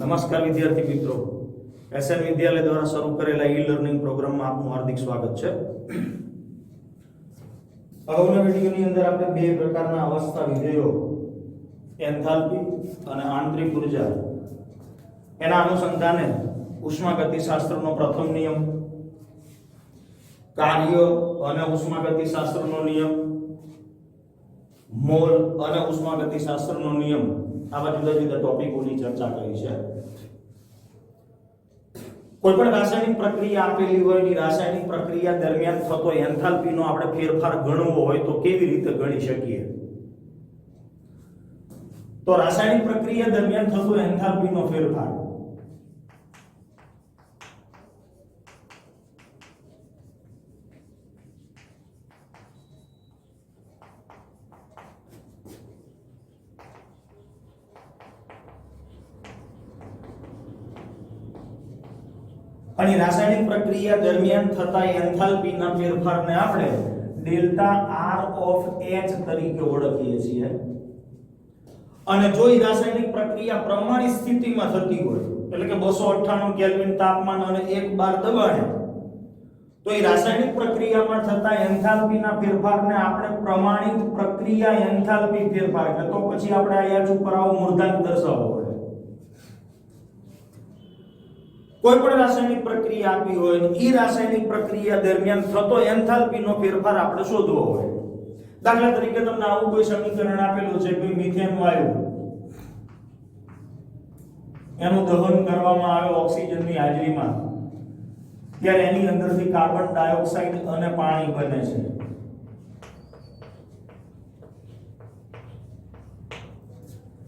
નમસ્કાર વિદ્યાર્થી મિત્રો, એસએન વિદ્યાલય દ્વારા શરૂ કરેલા ઈ લર્નિંગ પ્રોગ્રામમાં આપનું હાર્દિક સ્વાગત છે. અગાઉના વિડિયોની અંદર આપણે બે પ્રકારના અવસ્થા વિધેયો એન્થાલ્પી અને આંતરિક ઉર્જા એના અનુસંધાને ઉષ્માગતિશાસ્ત્રનો પ્રથમ નિયમ, કાર્ય અને ઉષ્માગતિશાસ્ત્રનો નિયમ, મોલ અને ઉષ્માગતિશાસ્ત્રનો નિયમ આવા જુદા જુદા ટોપિકોની ચર્ચા કરી છે. કોઈ પણ રાસાયણિક પ્રક્રિયા આપેલી હોય ની રાસાયણિક પ્રક્રિયા દરમિયાન થતો એન્થાલ્પીનો આપણે ફેરફાર ગણવો હોય તો કેવી રીતે ગણી શકીએ? તો રાસાયણિક પ્રક્રિયા દરમિયાન થતો એન્થાલ્પીનો ફેરફાર અને રાસાયણિક પ્રક્રિયા દરમિયાન થતા એન્થાલ્પીના ફેરફારને આપણે ડેલ્ટા આર ઓફ એચ તરીકે ઓળખીએ છીએ. અને જો એ રાસાયણિક પ્રક્રિયા પ્રમાણિત સ્થિતિમાં થતી હોય, એટલે કે 298 કેલ્વિન તાપમાન અને 1 બાર દબાણે, તો એ રાસાયણિક પ્રક્રિયામાં થતા એન્થાલ્પીના ફેરફારને આપણે પ્રમાણિત પ્રક્રિયા એન્થાલ્પી ફેરફાર, એટલે તો પછી આપણે અહીંયા ઉપર આવો મૂર્ધાંક દર્શાવવો પડે. કોઈ પણ રાસાયણિક પ્રક્રિયા આપી હોય ને ઈ રાસાયણિક પ્રક્રિયા દરમિયાન થતો એન્થાલ્પીનો ફેરફાર આપણે શોધવો હોય. દાખલા તરીકે તમને આવું કોઈ સમીકરણ આપેલું છે કે મિથેન વાયુ એનું દહન કરવામાં આવે ઓક્સિજનની હાજરીમાં, ત્યારે એની અંદરથી કાર્બન ડાયોક્સાઇડ અને પાણી બને છે.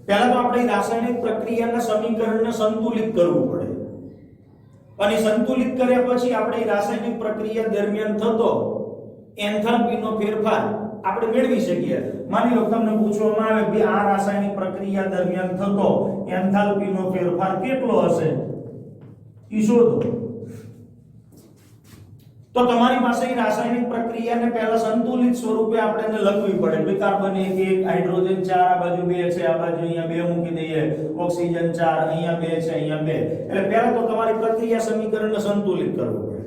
પહેલા તો આપણે રાસાયણિક પ્રક્રિયાના સમીકરણને સંતુલિત કરવું પડે. અને સંતુલિત કર્યા પછી આપણે રાસાયણિક પ્રક્રિયા દરમિયાન થતો એન્થાલ્પીનો ફેરફાર આપણે મેળવી શકીએ. માની લો તમને પૂછવામાં આવે કે આ રાસાયણિક પ્રક્રિયા દરમિયાન થતો એન્થાલ્પીનો ફેરફાર કેટલો હશે, ઈ શોધો. તો તમારી પાસે એ રાસાયણિક પ્રક્રિયાને પહેલા સંતુલિત સ્વરૂપે આપણે એને લખવી પડે. બે કાર્બન 1 હાઇડ્રોજન 4, આ બાજુ 2 છે, આ બાજુ અહીંયા 2 મૂકી દઈએ, ઓક્સિજન 4, અહીંયા 2 છે, અહીંયા 2. એટલે પહેલા તો તમારી પ્રક્રિયા સમીકરણને સંતુલિત કરવું પડે.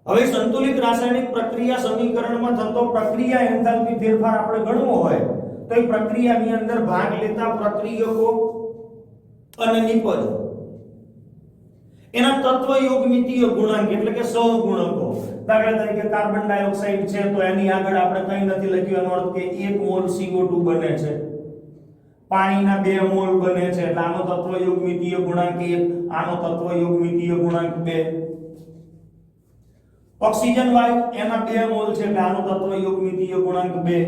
હવે સંતુલિત રાસાયણિક પ્રક્રિયા સમીકરણમાં થતો પ્રક્રિયા એન્થાલ્પી ફેરફાર આપણે ગણવો હોય તો એ પ્રક્રિયાની અંદર ભાગ લેતા પ્રક્રિયકો અને નિપજો એના તત્વયોગમિતીય ગુણાંક એટલે કે સહગુણકો. દાખલા તરીકે કાર્બન ડાયોક્સાઇડ છે તો એની આગળ આપણે કંઈ નથી લખ્યું, એનો અર્થ કે 1 મોલ CO2 બને છે, પાણીના 2 મોલ બને છે, એટલે આનો તત્વયોગમિતીય ગુણાંક 1, આનો તત્વયોગમિતીય ગુણાંક 2. ઓક્સિજન વાયુ એના 2 મોલ છે એટલે આનો તત્વયોગમિતીય ગુણાંક 2,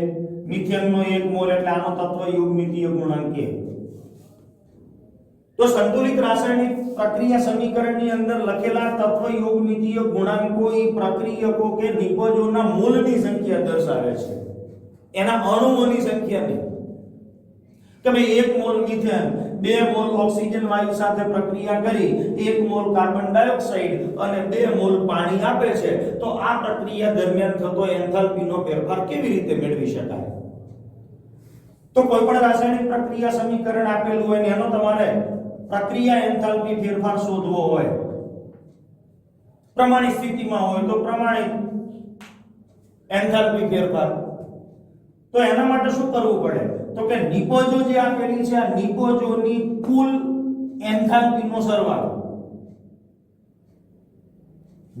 મિથેનનો 1 મોલ એટલે આનો તત્વયોગમિતીય ગુણાંક 1. તો સંતુલિત રાસાયણિક પ્રક્રિયા સમીકરણની અંદર લખેલા તત્વયોગમિતીય ગુણાંકો એ પ્રક્રિયકો કે નિપજોના મોલની સંખ્યા દર્શાવે છે, એના અણુઓની સંખ્યા નહીં. કે ભાઈ 1 મોલ મિથેન 2 મોલ ઓક્સિજન વાયુ સાથે પ્રક્રિયા કરી 1 મોલ કાર્બન ડાયોક્સાઇડ અને 2 મોલ પાણી આપે છે, તો આ પ્રક્રિયા દરમિયાન થતો એન્થાલ્પીનો ફેરફાર કેવી રીતે મેળવી શકાય? તો કોઈ પણ રાસાયણિક પ્રક્રિયા સમીકરણ આપેલું હોય ને એનો તમારે પ્રક્રિયા એન્થાલ્પી ફેરફાર શોધવો હોય, પ્રમાણિત સ્થિતિમાં હોય તો પ્રમાણિત એન્થાલ્પી ફેરફાર. તો એના માટે શું કરવું પડે? તો કે નિપજો જે આપેલી છે આ નિપજોની કુલ એન્થાલ્પીનો સરવાળો,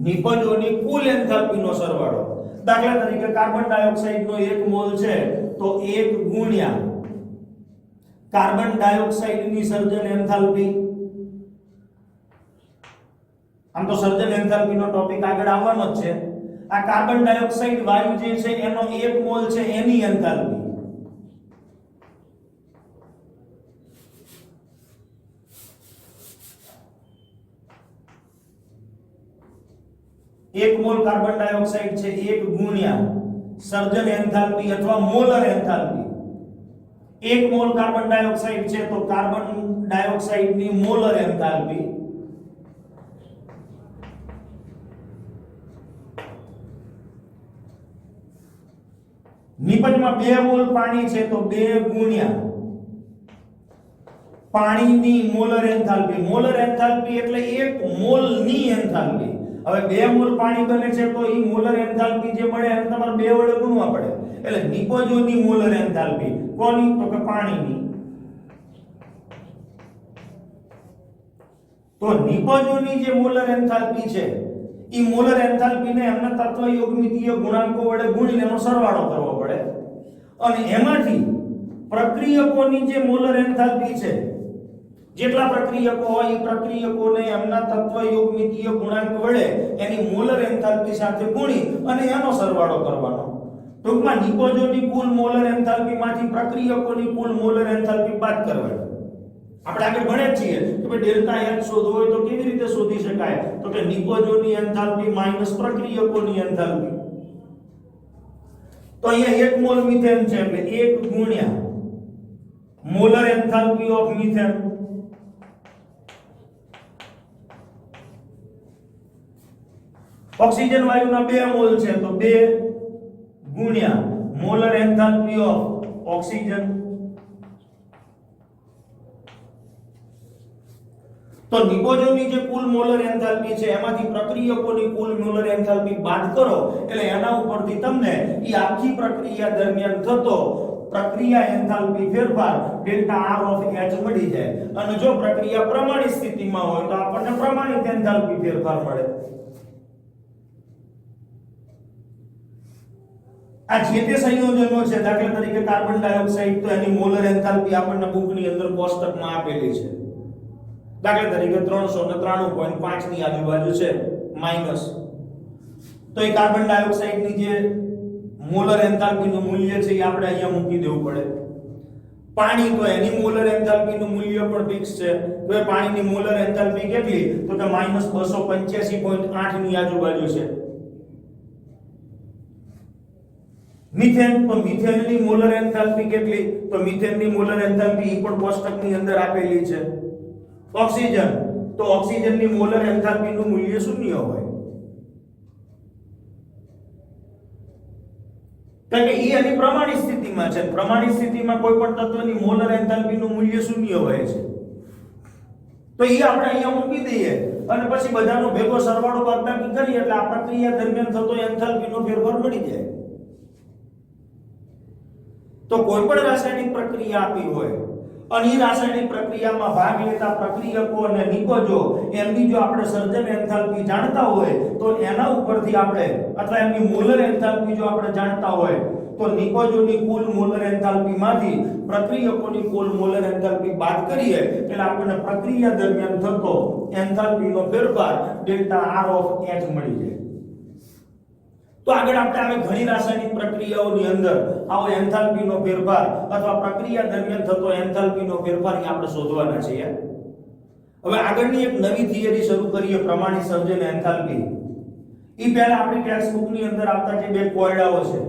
નિપજોની કુલ એન્થાલ્પીનો સરવાળો. દાખલા તરીકે કાર્બન ડાયોક્સાઇડનો 1 મોલ છે તો 1 ગુણ્યા કાર્બન ડાયોક્સાઇડની સર્જન એન્થાલ્પી. આમ તો સર્જન એન્થાલ્પીનો ટોપિક આગળ આવવાનો જ છે. આ કાર્બન ડાયોક્સાઇડ વાયુ જે છે એનો 1 મોલ છે એની એન્થાલ્પી. એક મોલ કાર્બન ડાયોક્સાઇડ છે 1 ગુણ્યા સર્જન એન્થાલ્પી અથવા molar enthalpy. 1 mall carbon dioxide છે તો કાર્બન ડાયોક્સાઇડની મોલર એન્થાલ્પી. નિપજમાં 2 મોલ પાણી છે તો 2 ગુણ્યા પાણીની મોલર એન્થાલ્પી એટલે 1 મોલની એન્થાલ્પી. હવે 2 મોલ પાણી બને છે તો ઈ મોલર એન્થાલ્પી જે મળે એને તમારે 2 વડે ગુણવા પડે. એટલે નિપજોની મોલર એન્થાલ્પી કોની? તો કે પાણીની. તો નિપજોની જે મોલર એન્થાલ્પી છે ઈ મોલર એન્થાલ્પીને એમના તત્વ યોગમિતીય ગુણાંકો વડે ગુણીને એનો સરવાળો કરવો પડે. અને એમાંથી પ્રક્રિયકોની જે મોલર એન્થાલ્પી છે, જેટલા પ્રક્રિયકો હોય એ પ્રક્રિયકોને એમના તત્વ યોગમિતીય ગુણાંક વડે એની મોલર એન્થાલ્પી સાથે ગુણી અને એનો સરવાળો કરવાનો. ટૂંકમાં નિપજોની કુલ મોલર એન્થાલ્પી માંથી પ્રક્રિયકોની કુલ મોલર એન્થાલ્પી બાદ કરવાની. આપણે આગળ ભણ્યા છીએ કે ભાઈ ડેલ્ટા H શોધવો હોય તો કેવી રીતે શોધી શકાય? તો કે નિપજોની એન્થાલ્પી માઈનસ પ્રક્રિયકોની એન્થાલ્પી. તો અહીંયા 1 મોલ મિથેન છે એટલે 1 ગુણ્યા molar enthalpy of methane. Oxygen વાયુના 2 મોલ છે તો 2 ગુણ્યા મોલર એન્થાલ્પી ઓફ ઓક્સિજન. તો નિપજોની જે કુલ મોલર એન્થાલ્પી છે એમાંથી પ્રક્રિયકોની કુલ મોલર એન્થાલ્પી બાદ કરો એટલે એના ઉપરથી તમને ઈ આખી પ્રક્રિયા દરમિયાન થતો પ્રક્રિયા એન્થાલ્પી ફેરફાર ડેલ્ટા R ઓફ H મળી જાય. અને જો પ્રક્રિયા પ્રમાણિત સ્થિતિમાં હોય તો આપણને પ્રમાણિત એન્થાલ્પી ફેરફાર મળે. આ જે તે સંયોજનો છે, દાખલા તરીકે કાર્બન ડાયોક્સાઇડ, તો એની મોલર એન્થાલ્પી આપણને બુકની અંદર કોષ્ટકમાં આપેલી છે. દાખલા તરીકે 393.5 ની આજુબાજુ છે માઈનસ. તો એ કાર્બન ડાયોક્સાઇડની જે મોલર એન્થાલ્પીનું મૂલ્ય છે એ આપણે અહીંયા મૂકી દેવું પડે. પાણી, તો એની મોલર એન્થાલ્પીનું મૂલ્ય પણ ફિક્સ છે. તો એ પાણીની મોલર એન્થાલ્પી કેટલી? તો કે -285.8 ની આજુબાજુ છે. મિથેન, તો મિથેનની મોલર એન્થાલ્પી કેટલી? તો મિથેનની મોલર એન્થાલ્પી પણ કોષ્ટકની અંદર આપેલી છે. ઓક્સિજન, તો ઓક્સિજનની મોલર એન્થાલ્પીનું મૂલ્ય 0 હોય. કારણ કે એ એની પ્રમાણિત સ્થિતિમાં છે. પ્રમાણિત સ્થિતિમાં કોઈ પણ તત્વની મોલર એન્થાલ્પીનું મૂલ્ય 0 હોય છે. તો એ આપણે અહીંયા મૂકી દઈએ અને પછી બધાનો ભેગો સરવાળો બાદબાકી કરીએ એટલે આ પ્રક્રિયા દરમિયાન થતો એન્થાલ્પીનો ફેરફાર મળી જાય. તો કોઈ પણ રાસાયણિક પ્રક્રિયા આપી હોય અને એ રાસાયણિક પ્રક્રિયામાં ભાગ લેતા પ્રક્રિયકો અને નિપજો એમની જો આપણે સર્જન એન્થાલ્પી જાણતા હોય તો એના ઉપરથી આપણે, અથવા એમની મોલર એન્થાલ્પી જો આપણે જાણતા હોય તો નિપજોની કુલ મોલર એન્થાલ્પીમાંથી પ્રક્રિયકોની કુલ મોલર એન્થાલ્પી બાદ કરીએ એટલે આપણને પ્રક્રિયા દરમિયાન થતો એન્થાલ્પીનો ફેરફાર ડેલ્ટા R ઓફ H મળી જાય. તો આગળ આપણે ઘણી રાસાયણિક પ્રક્રિયાઓની અંદર આવો એન્થાલ્પીનો ફેરફાર અથવા પ્રક્રિયા દરમિયાન થતો એન્થાલ્પીનો ફેરફાર આપણે શોધવાના છે. હવે આગળની એક નવી થિયરી શરૂ કરીએ, પ્રમાણિત સર્જન એન્થાલ્પી. ઈ પહેલા આપણી ટેક્સ્ટ બુકની અંદર આવતા જે 2 કોયડાઓ છે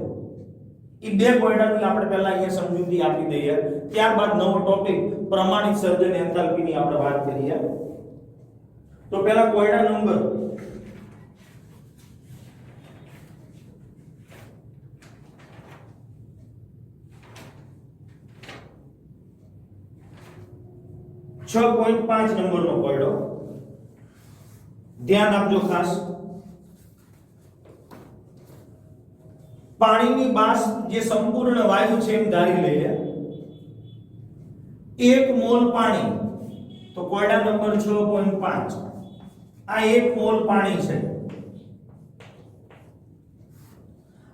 ઈ 2 કોયડાની આપણે પહેલા અહીંયા સમજૂતી આપી દઈએ. ત્યારબાદ નવો ટોપિક પ્રમાણિત સર્જન એન્થાલ્પીની આપણે વાત કરીએ. તો પહેલા કોયડા નંબર 6.5 નંબરનો કોયડો ધ્યાન આપજો ખાસ. પાણીની બાષ્પ જે સંપૂર્ણ વાયુ છે એમ ધારી લઈએ. 1 મોલ પાણી, તો કોયડા નંબર 6.5, આ 1 મોલ પાણી છે.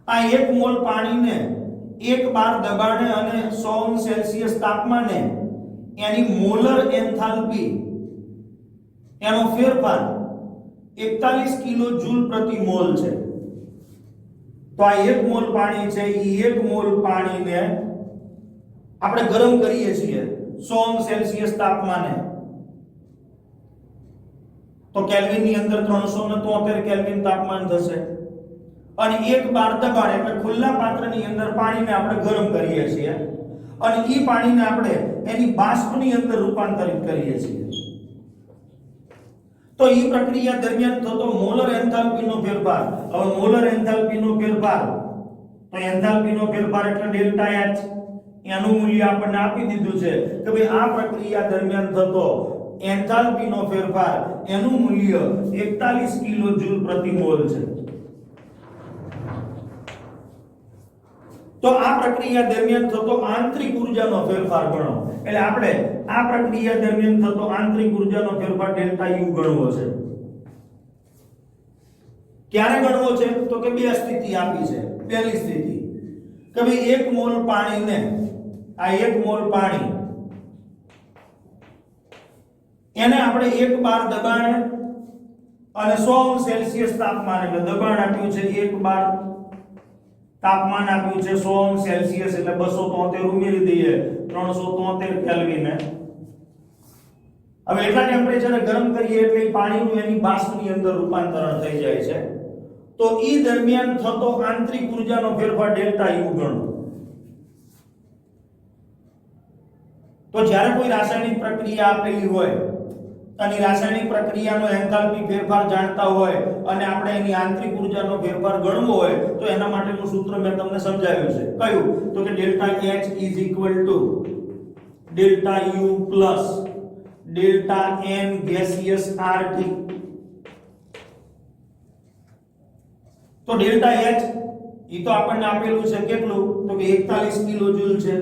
આ 1 મોલ પાણીને 1 બાર દબાણે અને 100 અંશ સેલ્સિયસ તાપમાને એની મોલર એન્થાલ્પી એનો ફેરફાર 41 કિલો જૂલ પ્રતિ મોલ છે. તો આ 1 મોલ પાણી છે, એ 1 મોલ પાણીને આપણે ગરમ કરીએ છીએ 100 અંશ સેલ્સિયસ તાપમાને. તો કેલ્વિન ની અંદર 373 કેલ્વિન તાપમાન થશે. અને 1 બાર દબાણ એટલે ખુલ્લા પાત્રની અંદર પાણીને આપણે ગરમ કરીએ છીએ અને ઈ પાણીને આપણે એની બાષ્પની અંદર રૂપાંતરિત કરીએ છીએ. તો ઈ પ્રક્રિયા દરમિયાન થતો મોલર એન્થાલ્પીનો ફેરફાર, હવે મોલર એન્થાલ્પીનો ફેરફાર, તો એન્થાલ્પીનો ફેરફાર એટલે ડેલ્ટા H. એનું મૂલ્ય આપણને આપી દીધું છે કે ભાઈ આ પ્રક્રિયા દરમિયાન થતો એન્થાલ્પીનો ફેરફાર એનું મૂલ્ય 41 કિલો જૂલ પ્રતિ મોલ છે. તો આ પ્રક્રિયા દરમિયાન થતો આંતરિક ઊર્જાનો ફેરફાર ગણો. એટલે આપણે આ પ્રક્રિયા દરમિયાન થતો આંતરિક ઊર્જાનો ફેરફાર ડેલ્ટા યુ ગણવો છે. ક્યારે ગણવો છે? તો કે બે સ્થિતિ આપી છે. પહેલી સ્થિતિ કે ભાઈ 1 મોલ પાણીને આ 1 મોલ પાણી એને આપણે 1 બાર દબાણે અને 100 સેલ્સિયસ તાપમાન, એટલે દબાણ આપ્યું છે 1 બાર, તાપમાન આપ્યું છે 100 સેલ્સિયસ, એટલે 273 ઉમેરી દઈએ 373 કેલ્વિન. હવે એટલા ટેમ્પરેચરે ગરમ કરીએ એટલે પાણીનું એની બાષ્પની અંદર રૂપાંતરણ થઈ જાય છે. તો ઈ દરમિયાન થતો આંતરિક ઊર્જાનો ફેરફાર ડેલ્ટા યુ ગણો. તો જ્યારે કોઈ રાસાયણિક પ્રક્રિયા આપેલી હોય અને રાસાયણિક પ્રક્રિયાનો એન્થાલ્પી ફેરફાર જાણતા હોય અને આપણે એની આંતરિક ઊર્જાનો ફેરફાર ગણવો હોય તો એના માટેનું સૂત્ર મેં તમને સમજાવ્યું છે. કયું? તો કે delta H is equal to delta U plus delta N gaseous RT. તો ડેલ્ટા H ઈ તો આપણને આપેલું છે કેટલું? તો કે 41 કિલો જૂલ છે.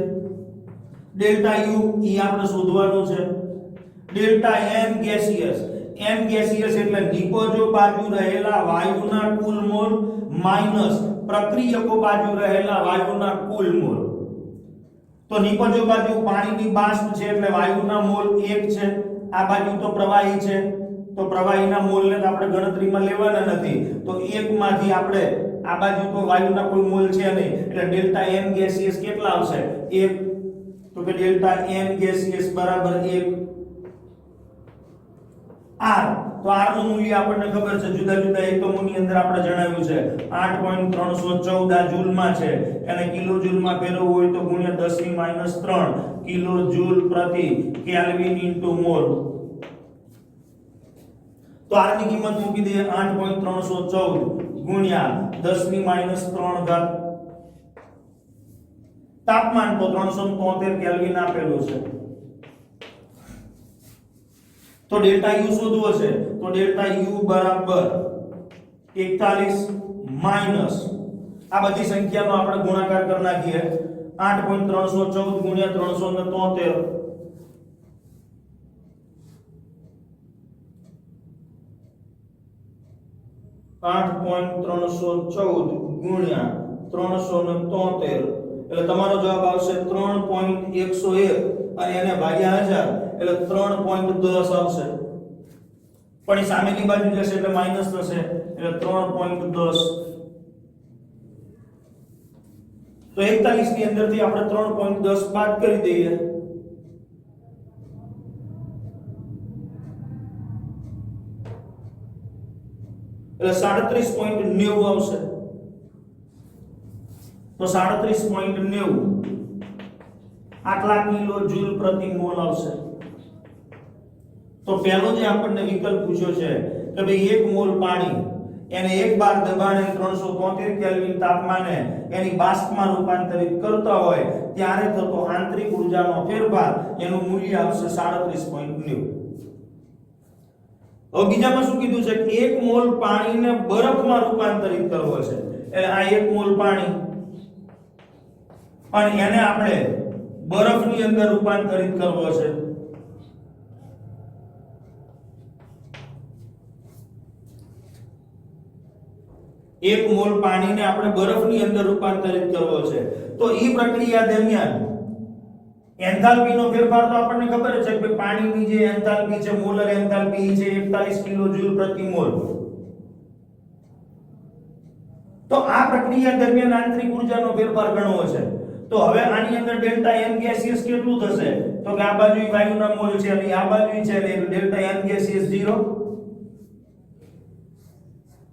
ડેલ્ટા U ઈ આપણે શોધવાનું છે. Delta N gaseous, N gaseous એટલે નિકોજો બાજુ રહેલા વાયુના કુલ મોલ માઈનસ પ્રક્રિયકો બાજુ રહેલા વાયુના કુલ મોલ. તો નિકોજો બાજુ પાણીની બાષ્પ છે એટલે વાયુના મોલ 1 છે, આ બાજુ તો પ્રવાહી છે તો પ્રવાહીના મોલને તો આપણે ગણતરીમાં લેવાના નથી. તો 1 માંથી આપણે આ બાજુ તો વાયુના કોઈ મોલ છે નહીં એટલે ડેલ્ટા N ગેસિયસ કેટલા આવશે? 1. તો કે ડેલ્ટા N ગેસિયસ બરાબર 1 R. તો R નું મૂલ્ય આપણને ખબર છે, જુદા જુદા એકમોની અંદર આપણે જણાવ્યું છે 8.314 આ જૂલમાં છે. એને કિલો જૂલમાં ફેરવવું હોય તો ગુણ્યા 10⁻³ કિલો જૂલ પ્રતિ કેલ્વિન ઇન્ટુ મોલ. તો R ની કિંમત મૂકી દઈએ 8.314 ગુણ્યા 10⁻³ તાપમાન તો 373 કેલ્વિન આપેલું છે. તો ડેલ્ટા U શોધવો છે તો ડેલ્ટા U બરાબર 41 માઈનસ આ બધી સંખ્યાનો આપણે ગુણાકાર કરી નાખીએ 8.314 ગુણ્યા 373 8.314 ગુણ્યા 373 એટલે તમારો જવાબ આવશે 3.101 અને એને ભાગ્યા 1000 એટલે 3.10 આવશે. પણ એ સામેની બાજુ જશે એટલે માઈનસ થશે એટલે 3.10. તો 41 ની અંદરથી આપણે 3.10 બાદ કરી દઈએ એટલે 37.90 આવશે. તો 37.90 આટલા કિલો જૂલ પ્રતિ મોલ આવશે. તો પહેલો જે આપણને વિકલ્પ પૂછ્યો છે કે ભાઈ 1 મોલ પાણી એને 1 બાર દબાણે 373 કેલ્વિન તાપમાને એની બાષ્પમાં રૂપાંતરિત કરતા હોય ત્યારે થતો આંતરિક ઊર્જાનો ફેરફાર એનું મૂલ્ય આવશે 37.90. હવે બીજામાં શું કીધું છે કે 1 મોલ પાણીને બરફમાં રૂપાંતરિત કરવો છે. એટલે આ 1 મોલ પાણી અને એને આપણે બરફની અંદર રૂપાંતરિત કરવો છે. એક મોલ પાણીને આપણે બરફની અંદર રૂપાંતરિત કરવો છે. તો ઈ પ્રક્રિયા દરમિયાન એન્થાલ્પીનો ફેરફાર તો આપણને ખબર છે કે પાણીની જે એન્થાલ્પી છે મોલર એન્થાલ્પી છે 41 કિલો જૂલ પ્રતિ મોલ. તો આ પ્રક્રિયા દરમિયાન આંતરિક ઊર્જાનો ફેરફાર ગણવો છે. તો હવે આની અંદર ડેલ્ટા N ગેસિયસ કેટલું થશે? તો કે આ બાજુ વાયુના મોલ છે અને આ બાજુ છે એટલે ડેલ્ટા N ગેસિયસ 0.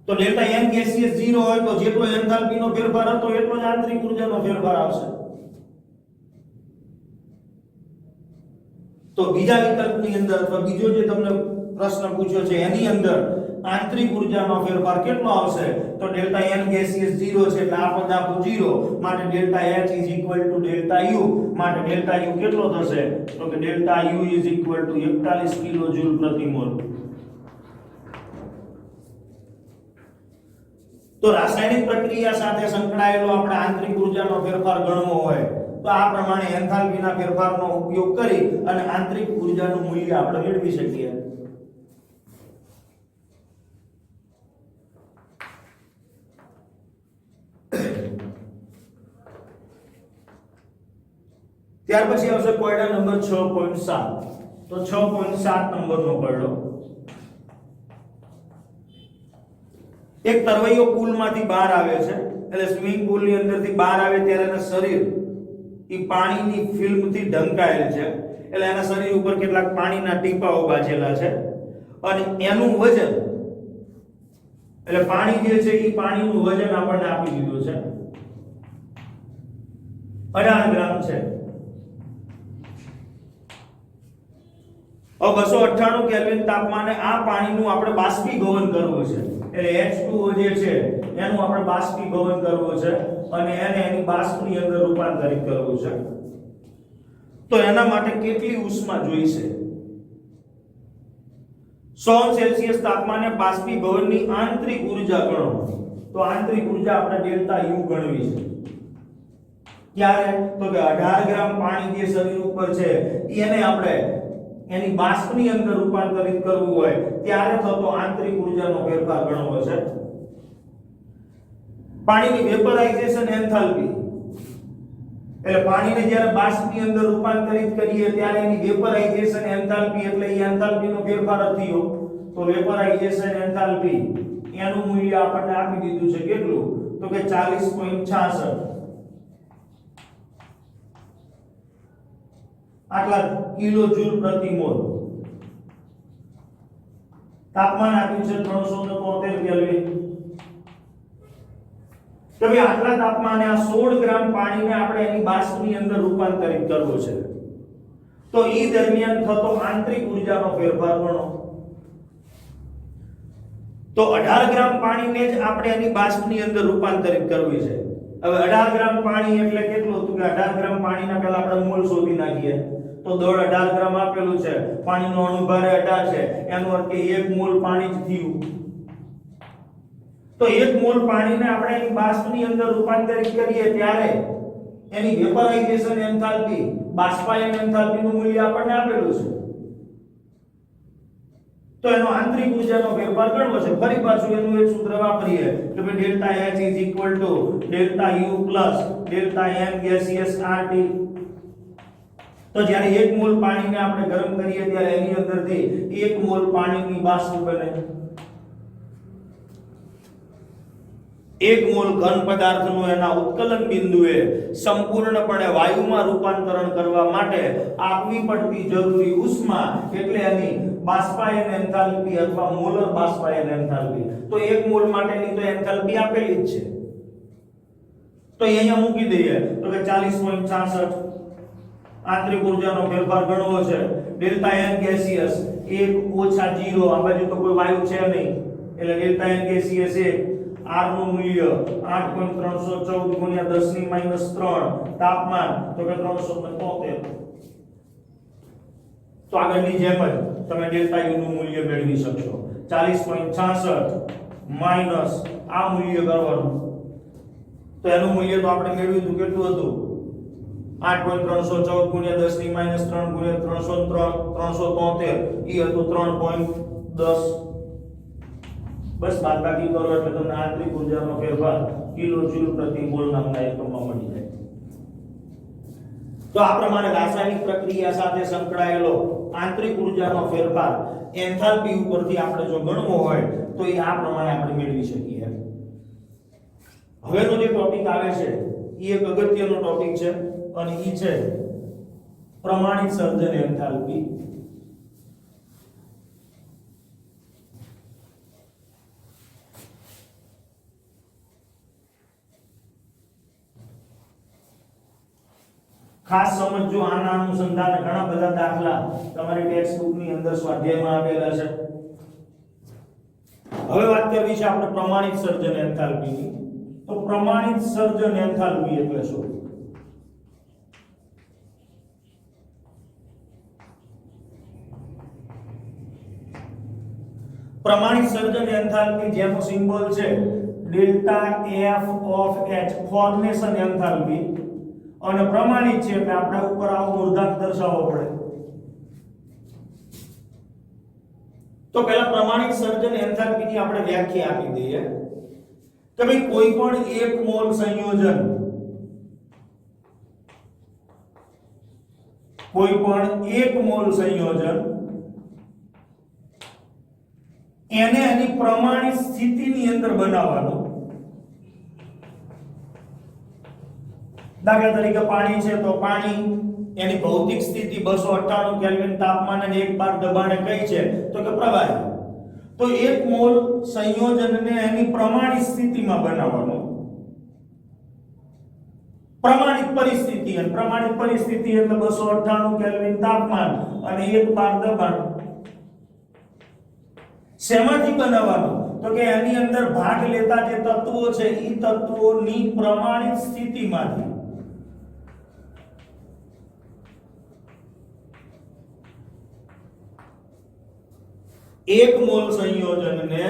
તો ડેલ્ટા N ગેસિયસ 0 હોય તો જેટલો એન્થાલ્પીનો ફેરફાર હતો એટલો જ આંતરિક ઊર્જાનો ફેરફાર આવશે. તો બીજા વિકલ્પની અંદર અથવા બીજો જે તમને પ્રશ્ન પૂછ્યો છે એની અંદર આંતરિક ઊર્જાનો ફેરફાર કેટલો આવશે તો ડેલ્ટા n ગેસિયસ 0 છે એટલે આ પદ આખું 0 માટે ડેલ્ટા h ડેલ્ટા u માટે ડેલ્ટા u કેટલો થશે તો કે ડેલ્ટા u 41 કિલોજૂલ પ્રતિ મોલ। તો રાસાયણિક પ્રક્રિયા સાથે સંકળાયેલો આપણે આંતરિક ઊર્જાનો ફેરફાર ગણવો હોય તો આ પ્રમાણે એન્થાલ્પીના ફેરફારનો ઉપયોગ કરી અને આંતરિક ઊર્જાનું મૂલ્ય આપણે મેળવી શકીએ। ત્યાર પછી આવશે કોયડા નંબર 6.7 તો 6.7 નંબરનો કોયડો એક તરવૈયો પુલમાંથી બહાર આવે છે એટલે સ્વિમિંગ પુલની અંદરથી બહાર આવે ત્યારે એનું શરીર ઈ પાણીની ફિલ્મથી ઢંકાયેલ છે એટલે એના શરીર ઉપર કેટલાક પાણીના ટીપાઓ બાજેલા છે અને એનું વજન એટલે પાણી જે છે ઈ પાણીનું વજન આપણને આપી દીધું છે 18 ગ્રામ છે। अब 298 કેલ્વિન તાપમાને આ પાણીનું આપણે બાષ્પીભવન કરવું છે એટલે H2O જે છે એનું આપણે બાષ્પીભવન કરવું છે અને એને એની બાષ્પની અંદર રૂપાંતરિત કરવું છે તો એના માટે કેટલી ઉષ્મા જોઈશે 100 સેલ્સિયસ તાપમાને બાષ્પીભવનની આંતરિક ઊર્જા ગણો તો આંતરિક ઊર્જા આપણે ડેલ્ટા U ગણવી છે ક્યારે તો કે 18 ગ્રામ પાણી જે શરીર ઉપર છે એને આપણે એની બાષ્પની અંદર રૂપાંતરિત કરવું હોય ત્યારે થતો આંતરિક ઊર્જાનો ફેરફાર ગણવો છે। પાણીની વેપરાઇઝેશન એન્થાલ્પી એટલે પાણીને જ્યારે બાષ્પની અંદર રૂપાંતરિત કરીએ ત્યારે એની વેપરાઇઝેશન એન્થાલ્પી એટલે એ એન્થાલ્પીનો ફેરફાર થયો તો વેપરાઇઝેશન એન્થાલ્પી એનું મૂલ્ય આપણને આપી દીધું છે કેટલું તો કે 40.66 આટલા કિલોજૂલ પ્રતિ મોલ। તાપમાન આપ્યું છે 373 કેલ્વિન તો ભાઈ આટલા તાપમાને આ 16 ગ્રામ પાણીને આપણે એની બાષ્પની અંદર રૂપાંતરિત કરવું છે તો ઈ દરમિયાન થતો આંતરિક ઊર્જાનો ફેરફાર ગણો તો 18 ગ્રામ પાણીને જ આપણે એની બાષ્પની અંદર રૂપાંતરિત કરવી છે। હવે 18 ગ્રામ પાણી એટલે કેટલું તો કે 18 ગ્રામ પાણીના પહેલા આપણે મોલ શોધી નાખીએ તો દળ 18 ગ્રામ આપેલું છે પાણીનો અણુભાર 18 છે એનો અર્થ કે 1 મોલ પાણી જ થયું તો 1 મોલ પાણીને આપણે એની બાષ્પની અંદર રૂપાંતરિત કરીએ ત્યારે એની વેપરાઇઝેશન એન્થાલ્પી બાષ્પાયન એન્થાલ્પીનું મૂલ્ય આપણને આપેલું છે તો એનો આંતરિક ઊર્જાનો ફેરફાર ગણવો છે। ફરી પાછું એનું એક સૂત્ર વાપરીએ કે ભાઈ delta H delta U delta n gaseous RT તો જ્યારે 1 મોલ પાણીને આપણે ગરમ કરીએ ત્યારે એની અંદરથી 1 મોલ પાણીની બાષ્પ બને 1 મોલ ઘન પદાર્થનું એના ઉત્કલન બિંદુએ સંપૂર્ણપણે વાયુમાં રૂપાંતરણ કરવા માટે આપવી પડતી જરૂરી ઉષ્મા એટલે એની બાષ્પાયન એન્થાલ્પી અથવા મોલર બાષ્પાયન એન્થાલ્પી તો 1 મોલ માટેની તો એન્થાલ્પી આપેલી જ છે તો અહીંયા મૂકી દઈએ તો કે 40.66 આંતરિક ઊર્જાનો ફેરફાર ગણવો છે ડેલ્ટા n ગેસિયસ 1 ઓછા 0 આ બાજુ તો કોઈ વાયુ છે નહીં એટલે ડેલ્ટા n ગેસિયસ 1 R નું મૂલ્ય 8.314 ગુણ્યા 10 ની -3 તાપમાન તો કે 373 તો આગળની જેમ જ તમે ડેલ્ટા U નું મૂલ્ય મેળવી શકશો 40.66 માઈનસ આ મૂલ્ય કરવાનું તો એનું મૂલ્ય તો આપણે મેળવ્યું હતું કેટલું હતું 8.314 ગુણ્યા 10 ની -3 ગુણ્યા 373 ઈ હતું 3.10 બસ બાદબાકી કરો એટલે તમને આંતરિક ઊર્જાનો ફેરફાર કિલોજૂલ પ્રતિ મોલ નામના એકમમાં મળી જાય। તો આ પ્રમાણે રાસાયણિક પ્રક્રિયા સાથે સંકળાયેલો આંતરિક ઊર્જાનો ફેરફાર એન્થાલ્પી ઉપરથી આપણે જો ગણવો હોય તો એ આ પ્રમાણે આપણે મેળવી શકીએ। હવેનો જે ટોપિક આવે છે એ એક અગત્યનો ટોપિક છે અને ઈ છે પ્રમાણિત સર્જન એન્થાલ્પી। ખાસ સમજો આના અનુસંધાને ઘણા બધા દાખલા તમારી ટેક્સ્ટ બુક ની અંદર સ્વાધ્યાયમાં આપેલા છે હવે વાત કરવી છે આપણે પ્રમાણિત સર્જન એન્થાલ્પીની. તો પ્રમાણિત સર્જન એન્થાલ્પી એટલે શું? પ્રમાણિત સર્જન એન્થાલ્પી જેનો સિમ્બોલ છે delta F of H, formation enthalpy, અને પ્રમાણિત છે એટલે આપણે ઉપર આવો મૂર્ધાંક દર્શાવવો પડે. તો પહેલા પ્રમાણિત સર્જન એન્થાલ્પીની આપણે વ્યાખ્યા આપી દઈએ કે ભાઈ કોઈ પણ એક મોલ સંયોજન, કોઈ પણ એક મોલ સંયોજન એને એની પ્રમાણિત સ્થિતિની અંદર બનાવવાનું. દાખલા તરીકે પાણી છે તો પાણી એની ભૌતિક સ્થિતિ 298 કેલ્વિન તાપમાન અને 1 બાર દબાણે કઈ છે તો કે પ્રવાહી. તો એક મોલ સંયોજનને એની પ્રમાણિત સ્થિતિમાં બનાવવાનું. પ્રમાણિત પરિસ્થિતિ, અને પ્રમાણિત પરિસ્થિતિ એટલે 298 કેલ્વિન તાપમાન અને 1 બાર દબાણ. શેમાંથી બનાવવાનું? તો કે એની અંદર ભાગ લેતા જે તત્વો છે એ તત્વોની પ્રમાણિત સ્થિતિમાંથી. એક મોલ સંયોજનને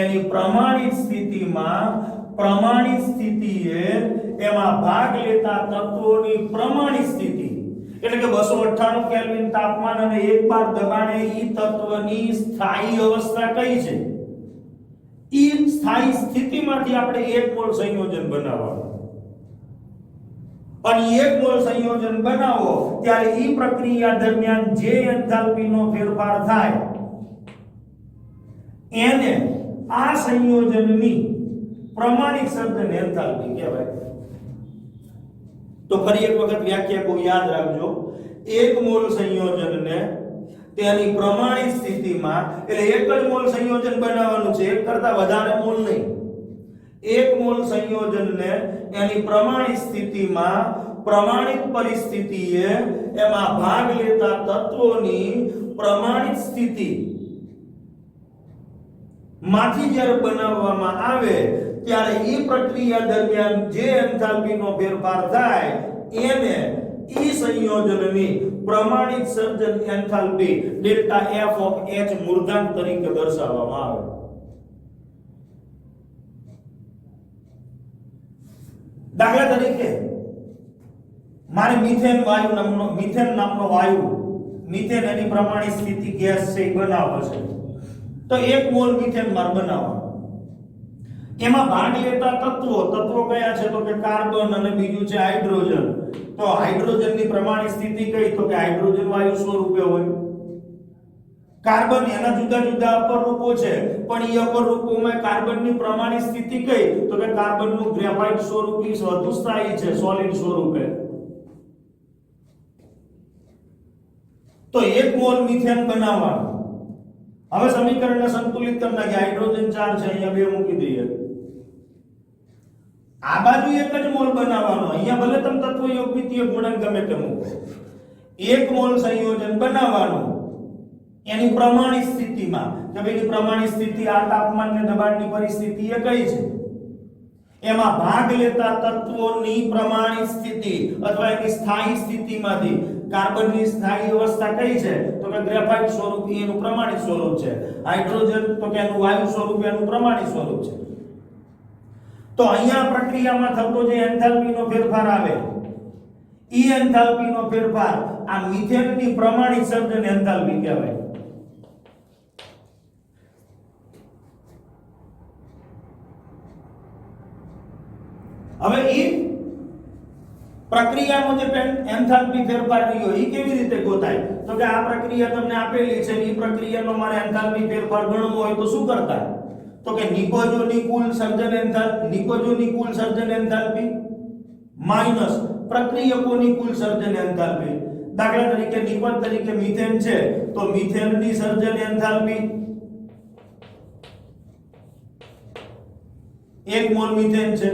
એની પ્રમાણિત સ્થિતિમાં, પ્રમાણિત સ્થિતિએ એમાં ભાગ લેતા તત્વોની પ્રમાણિત સ્થિતિ એટલે કે 298 કેલ્વિન તાપમાન અને 1 બાર દબાણે ઈ તત્વની સ્થાયી અવસ્થા કઈ છે? ઈ સ્થાયી સ્થિતિમાંથી આપણે એક મોલ સંયોજન બનાવવાનું. અને એક મોલ સંયોજન બનાવો ત્યારે ઈ પ્રક્રિયા દરમિયાન જે એન્થાલ્પીનો ફેરફાર થાય એને આ સંયોજનની પ્રમાણિત સર્જન એન્થાલ્પી કહેવાય. તો ફરી એક વખત વ્યાખ્યા કો યાદ રાખજો. એક મોલ સંયોજનને તેની પ્રમાણિત સ્થિતિમાં, એટલે એક જ મોલ સંયોજન બનાવવાનું છે, એક કરતા વધારે મોલ નહીં. એક મોલ સંયોજનને એની પ્રમાણિત સ્થિતિમાં, પ્રમાણિત પરિસ્થિતિએ એમાં ભાગ લેતા તત્વોની પ્રમાણિત સ્થિતિ માંથી જ્યારે બનાવવામાં આવે ત્યારે એ પ્રક્રિયા દરમિયાન જે એન્થાલ્પીનો ફેરફાર થાય એને ઈ સંયોજનની પ્રમાણિત સર્જન enthalpy delta F of H મૂર્ધાંક તરીકે દર્શાવવામાં આવે. દાખલા તરીકે મારે મિથેન નામનો વાયુ, મિથેન એની પ્રમાણિત સ્થિતિ ગેસ છે એ બનાવવો છે. તો એક મોલ મિથેન માર બનાવવાનો. એમાં ભાગ લેતા તત્વો કયા છે? તો કે કાર્બન અને બીજું છે હાઇડ્રોજન. તો હાઇડ્રોજનની પ્રમાણિત સ્થિતિ કઈ? તો કે હાઇડ્રોજન વાયુ સ્વરૂપે હોય. કાર્બન એના જુદા જુદા અપર રૂપો છે, પણ એ અપર રૂપોમાં કાર્બનની પ્રમાણિત સ્થિતિ કઈ? તો કે કાર્બનનું ગ્રેફાઇટ સ્વરૂપી વધુ સ્થાયી છે, સોલિડ સ્વરૂપે. તો એક મોલ મિથેન બનાવવાનું. હવે સમીકરણને સંતુલિત કરી નાખીએ. હાઇડ્રોજન 4 છે, અહીંયા 2 મૂકી દઈએ. આ બાજુ એક જ મોલ બનાવવાનો. અહીંયા ભલે તમે તત્વ યોગમિતીય ગુણાંક ગમે તે મૂકો. એક મોલ સંયોજન બનાવવાનું એની પ્રમાણિત સ્થિતિમાં, કે ભાઈની પ્રમાણિત સ્થિતિ આ તાપમાન ને દબાણની પરિસ્થિતિ એ કઈ છે? એમાં ભાગ લેતા તત્વોની પ્રમાણિત સ્થિતિ અથવા એની સ્થાયી સ્થિતિમાંથી કાર્બનની સ્થાયી અવસ્થા કઈ છે? તો કે ગ્રેફાઇટ સ્વરૂપ એનું પ્રમાણિત સ્વરૂપ છે. હાઇડ્રોજન તો કે એનું વાયુ સ્વરૂપ એનું પ્રમાણિત સ્વરૂપ છે. તો અહીંયા પ્રક્રિયામાં થતો જે એન્થાલ્પીનો ફેરફાર આવે ઈ એન્થાલ્પીનો ફેરફાર આ મિથેનની પ્રમાણિત સર્જન એન્થાલ્પી કહેવાય. હવે ઈ પ્રક્રિયાનો જે એન્થાલ્પી ફેરફાર થયો એ કેવી રીતે ગોતાય? તો કે આ પ્રક્રિયા તમને આપેલી છે, એ પ્રક્રિયાનો મારે એન્થાલ્પી ફેરફાર ગણવો હોય તો શું કરતા? તો કે નિપજોની કુલ સર્જન એન્થાલ્પી માઈનસ પ્રક્રિયકોની કુલ સર્જન એન્થાલ્પી. દાખલા તરીકે નિપજ તરીકે મિથેન છે તો મિથેનની સર્જન એન્થાલ્પી, 1 મોલ મિથેન છે,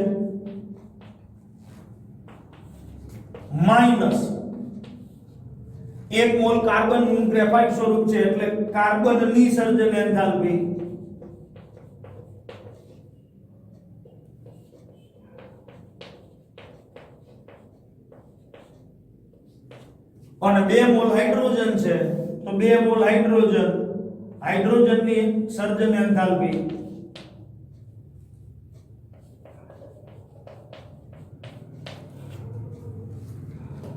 માઈનસ 1 મોલ કાર્બન ગ્રેફાઇટ સ્વરૂપ છે એટલે કાર્બનની સર્જન એન્થાલ્પી અને 2 મોલ હાઇડ્રોજન છે તો 2 મોલ હાઇડ્રોજનની સર્જન એન્થાલ્પી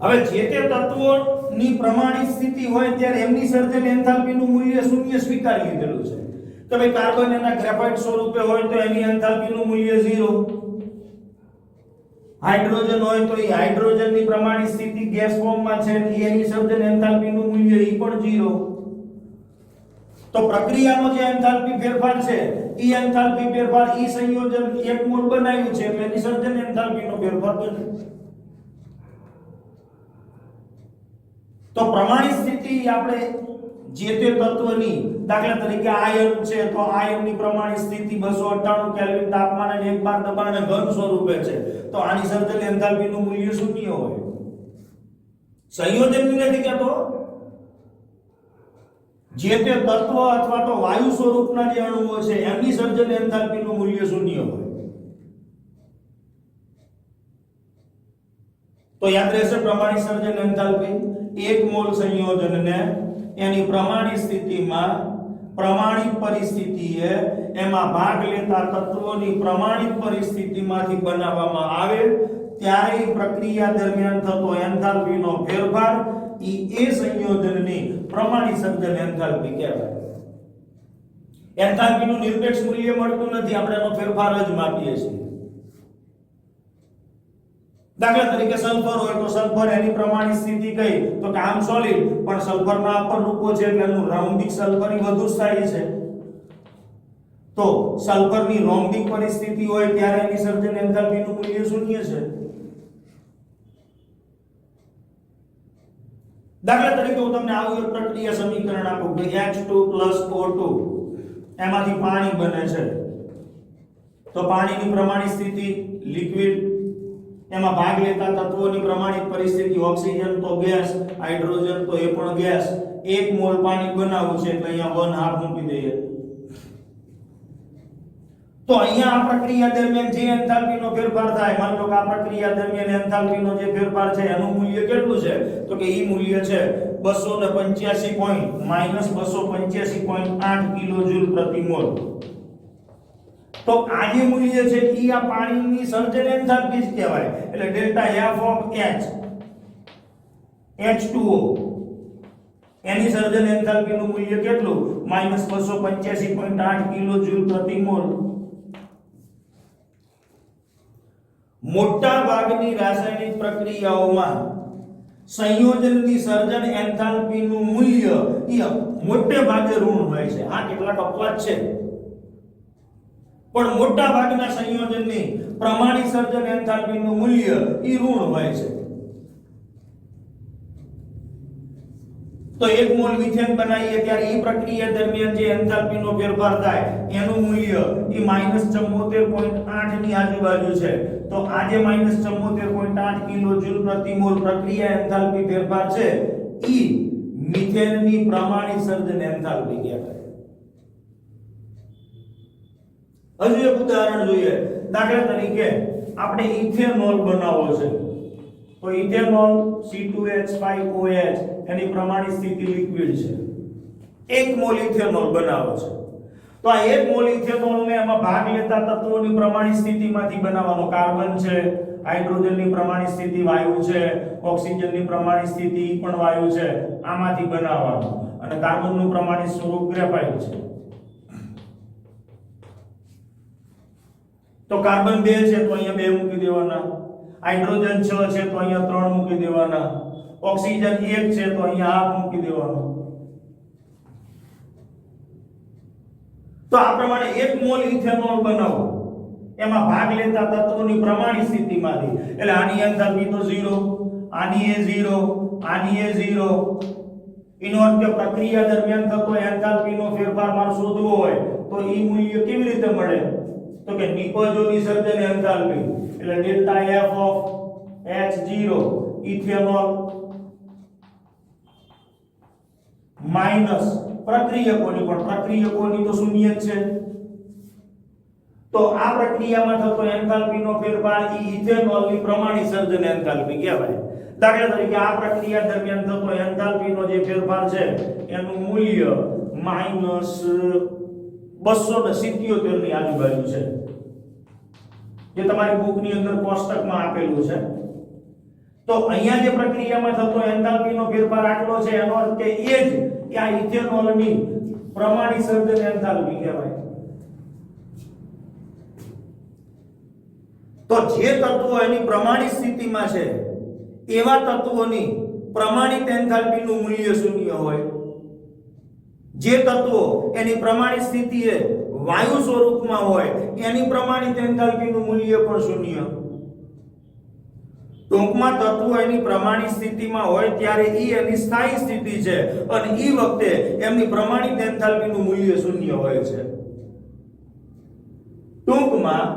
હવે જે તે તત્વોની પ્રમાણિત સ્થિતિ હોય ત્યારે એમની સર્જન એન્થાલ્પીનું મૂલ્ય શૂન્ય સ્વીકારી લીધેલું છે કે ભાઈ કાર્બન એના ગ્રેફાઇટ સ્વરૂપે હોય તો એની એન્થાલ્પીનું મૂલ્ય 0, હાઇડ્રોજન હોય તો એ હાઇડ્રોજનની પ્રમાણિત સ્થિતિ ગેસ ફોર્મમાં છે એની સર્જન એન્થાલ્પીનું મૂલ્ય એ પણ 0. તો પ્રક્રિયાનો જે એન્થાલ્પી ફેરફાર છે એ એન્થાલ્પી ફેરફાર એ સંયોજન 1 મોલ બનાવ્યું છે એટલે એની સર્જન એન્થાલ્પીનો ફેરફાર બને. તો પ્રમાણિત સ્થિતિ આપણે જે તે તત્વની દાખલા તરીકે આયન છે તો આયનની પ્રમાણિત સ્થિતિ 298 કેલ્વિન તાપમાન અને 1 બાર દબાણે ઘન સ્વરૂપે છે તો આની સર્જન એન્થાલ્પીનું મૂલ્ય 0 હોય. સંયોજનની નથી કહેતો, જે તે તત્વ અથવા તો વાયુ સ્વરૂપના જે અણુઓ છે એમની સર્જન એન્થાલ્પીનું મૂલ્ય 0 હોય. તો યાદ રહેશે પ્રમાણિત સર્જન એન્થાલ્પી 1 મોલ સંયોજનને એની પ્રમાણિત સ્થિતિમાં પ્રમાણિત પરિસ્થિતિએ એમાં ભાગ લેતા તત્વોની પ્રમાણિત પરિસ્થિતિમાંથી બનાવવામાં આવે ત્યારે પ્રક્રિયા દરમિયાન થતો એન્થાલ્પીનો ફેરફાર એ સંયોજનની પ્રમાણિત સર્જન એન્થાલ્પી કહેવાય. એન્થાલ્પીનું નિરપેક્ષ મૂલ્ય મળતું નથી, આપણે એનો ફેરફાર જ માપીએ છીએ. દાખલા તરીકે સલ્ફર હોય તો સલ્ફર એની પ્રમાણિત સ્થિતિ કઈ તો કે આમ સોલિડ પણ સલ્ફરના અપર રૂપો છે એટલે એનું રોમ્બિક સલ્ફરી વધુ સ્થાયી છે. તો સલ્ફરની રોમ્બિક પરિસ્થિતિ હોય ત્યારે એની સર્જન એન્થાલ્પીનું મૂલ્ય 0 છે. દાખલા તરીકે હું તમને આવું એક પ્રક્રિયા સમીકરણ આપું કે H2+O2 એમાંથી પાણી બને છે તો પાણીની પ્રમાણિત સ્થિતિ લિક્વિડ, એમાં ભાગ લેતા તત્વોની પ્રમાણિત પરિસ્થિતિ ઓક્સિજન તો ગેસ, હાઇડ્રોજન તો એ પણ ગેસ. 1 મોલ પાણી બનાવવું છે એટલે અહીંયા 1/2 મૂકી દઈએ. તો અહીંયા આ પ્રક્રિયા દરમિયાન જે એન્થાલ્પીનો ફેરફાર થાય, માની લો કે આ પ્રક્રિયા દરમિયાન એન્થાલ્પીનો જે ફેરફાર છે એનું મૂલ્ય કેટલું છે તો કે ઈ મૂલ્ય છે 285.8 કિલોજૂલ પ્રતિ મોલ. તો આ જે મૂલ્ય છે ઈ આ પાણીની સર્જન એન્થાલ્પી જ કહેવાય. એટલે ડેલ્ટા F ઓફ H2O એની સર્જન એન્થાલ્પીનું મૂલ્ય કેટલું -285.8 કિલોજૂલ પ્રતિ મોલ. મોટા ભાગની રાસાયણિક પ્રક્રિયાઓમાં સંયોજનની સર્જન એન્થાલ્પીનું મૂલ્ય મોટે ભાગે ઋણ હોય છે. આ કેટલાક અપવાદ છે પણ મોટા ભાગના સંયોજનની પ્રમાણિત સર્જન એન્થાલ્પીનું મૂલ્ય ઋણ હોય છે. તો 1 મોલ મિથેન બનાવીએ ત્યારે એ પ્રક્રિયા દરમિયાન જે એન્થાલ્પીનો ફેરફાર થાય એનું મૂલ્ય -74.8 ની આજુબાજુ છે. તો આ જે -74.8 કિલોજૂલ પ્રતિ મોલ પ્રક્રિયા એન્થાલ્પી ફેરફાર છે ઈ મિથેનની પ્રમાણિત સર્જન એન્થાલ્પી કહેવાય. હજુ એક ઉદાહરણ જોઈએ. દાખલા તરીકે આપણે ઇથેનોલ બનાવવો છે તો ઇથેનોલ C2H5OH એની પ્રમાણિત સ્થિતિ લિક્વિડ છે. 1 મોલ ઇથેનોલ બનાવવો છે તો આ 1 મોલ ઇથેનોલને એમાં ભાગ લેતા તત્વોની પ્રમાણિત સ્થિતિમાંથી બનાવવાનો. કાર્બન છે, હાઇડ્રોજનની પ્રમાણિત સ્થિતિ વાયુ છે, ઓક્સિજનની પ્રમાણિત સ્થિતિ પણ વાયુ છે, આમાંથી બનાવવાનો. અને કાર્બનનું પ્રમાણિત સ્વરૂપ ગ્રેફાઇટ છે. તો કાર્બન 2 છે તો અહીંયા 2 મૂકી દેવાના, હાઇડ્રોજન 6 છે તો અહીંયા 3 મૂકી દેવાના, ઓક્સિજન 1 છે તો અહીંયા 8 મૂકી દેવાનો. તો આ પ્રમાણે 1 મોલ ઇથેનોલ બનાવો એમાં ભાગ લેતા તત્વોની પ્રમાણિત સ્થિતિમાંથી. એટલે આની એન્થાલ્પી તો 0, આની એ 0, આની એ 0. એનો અર્થ કે પ્રક્રિયા દરમિયાન થતો એન્થાલ્પીનો ફેરફાર મારે શોધવો હોય તો ઈ મૂલ્ય કેવી રીતે મળે તો કે નિપજોની સર્જન એન્થાલ્પી એટલે delta F of H0 ethanol minus પ્રક્રિયકોની, પણ પ્રક્રિયકોની તો શૂન્ય જ છે. તો આ પ્રક્રિયામાં થતો એન્થાલ્પીનો ફેરફાર ઈ ઇથેનોલની પ્રમાણિત સર્જન એન્થાલ્પી કહેવાય. દાખલા તરીકે આ પ્રક્રિયા દરમિયાન થતો એન્થાલ્પીનો જે ફેરફાર છે એનું મૂલ્ય -277 ની આજુબાજુ છે, જે તમારી બુકની અંદર કોષ્ટકમાં આપેલું છે. તો અહીંયા જે પ્રક્રિયામાં થતો એન્થાલ્પીનો ફેરફાર આટલો છે, એનો અર્થ કે એ જ કે આ ઇથેનોલની પ્રમાણિત સર્જન એન્થાલ્પી કહેવાય. તો જે તત્વો એની પ્રમાણિત સ્થિતિમાં છે એવા તત્વોની પ્રમાણિત એન્થાલ્પીનું મૂલ્ય શૂન્ય હોય. જે તત્વો એની પ્રમાણિત સ્થિતિએ વાયુ સ્વરૂપમાં હોય એની પ્રમાણિત એન્થાલ્પીનું મૂલ્ય પણ શૂન્ય. ટૂંકમાં તત્વો એની પ્રમાણિત સ્થિતિમાં હોય ત્યારે એની સ્થાયી સ્થિતિ છે અને વખતે એમની પ્રમાણિત એન્થાલ્પીનું મૂલ્ય શૂન્ય હોય છે. ટૂંકમાં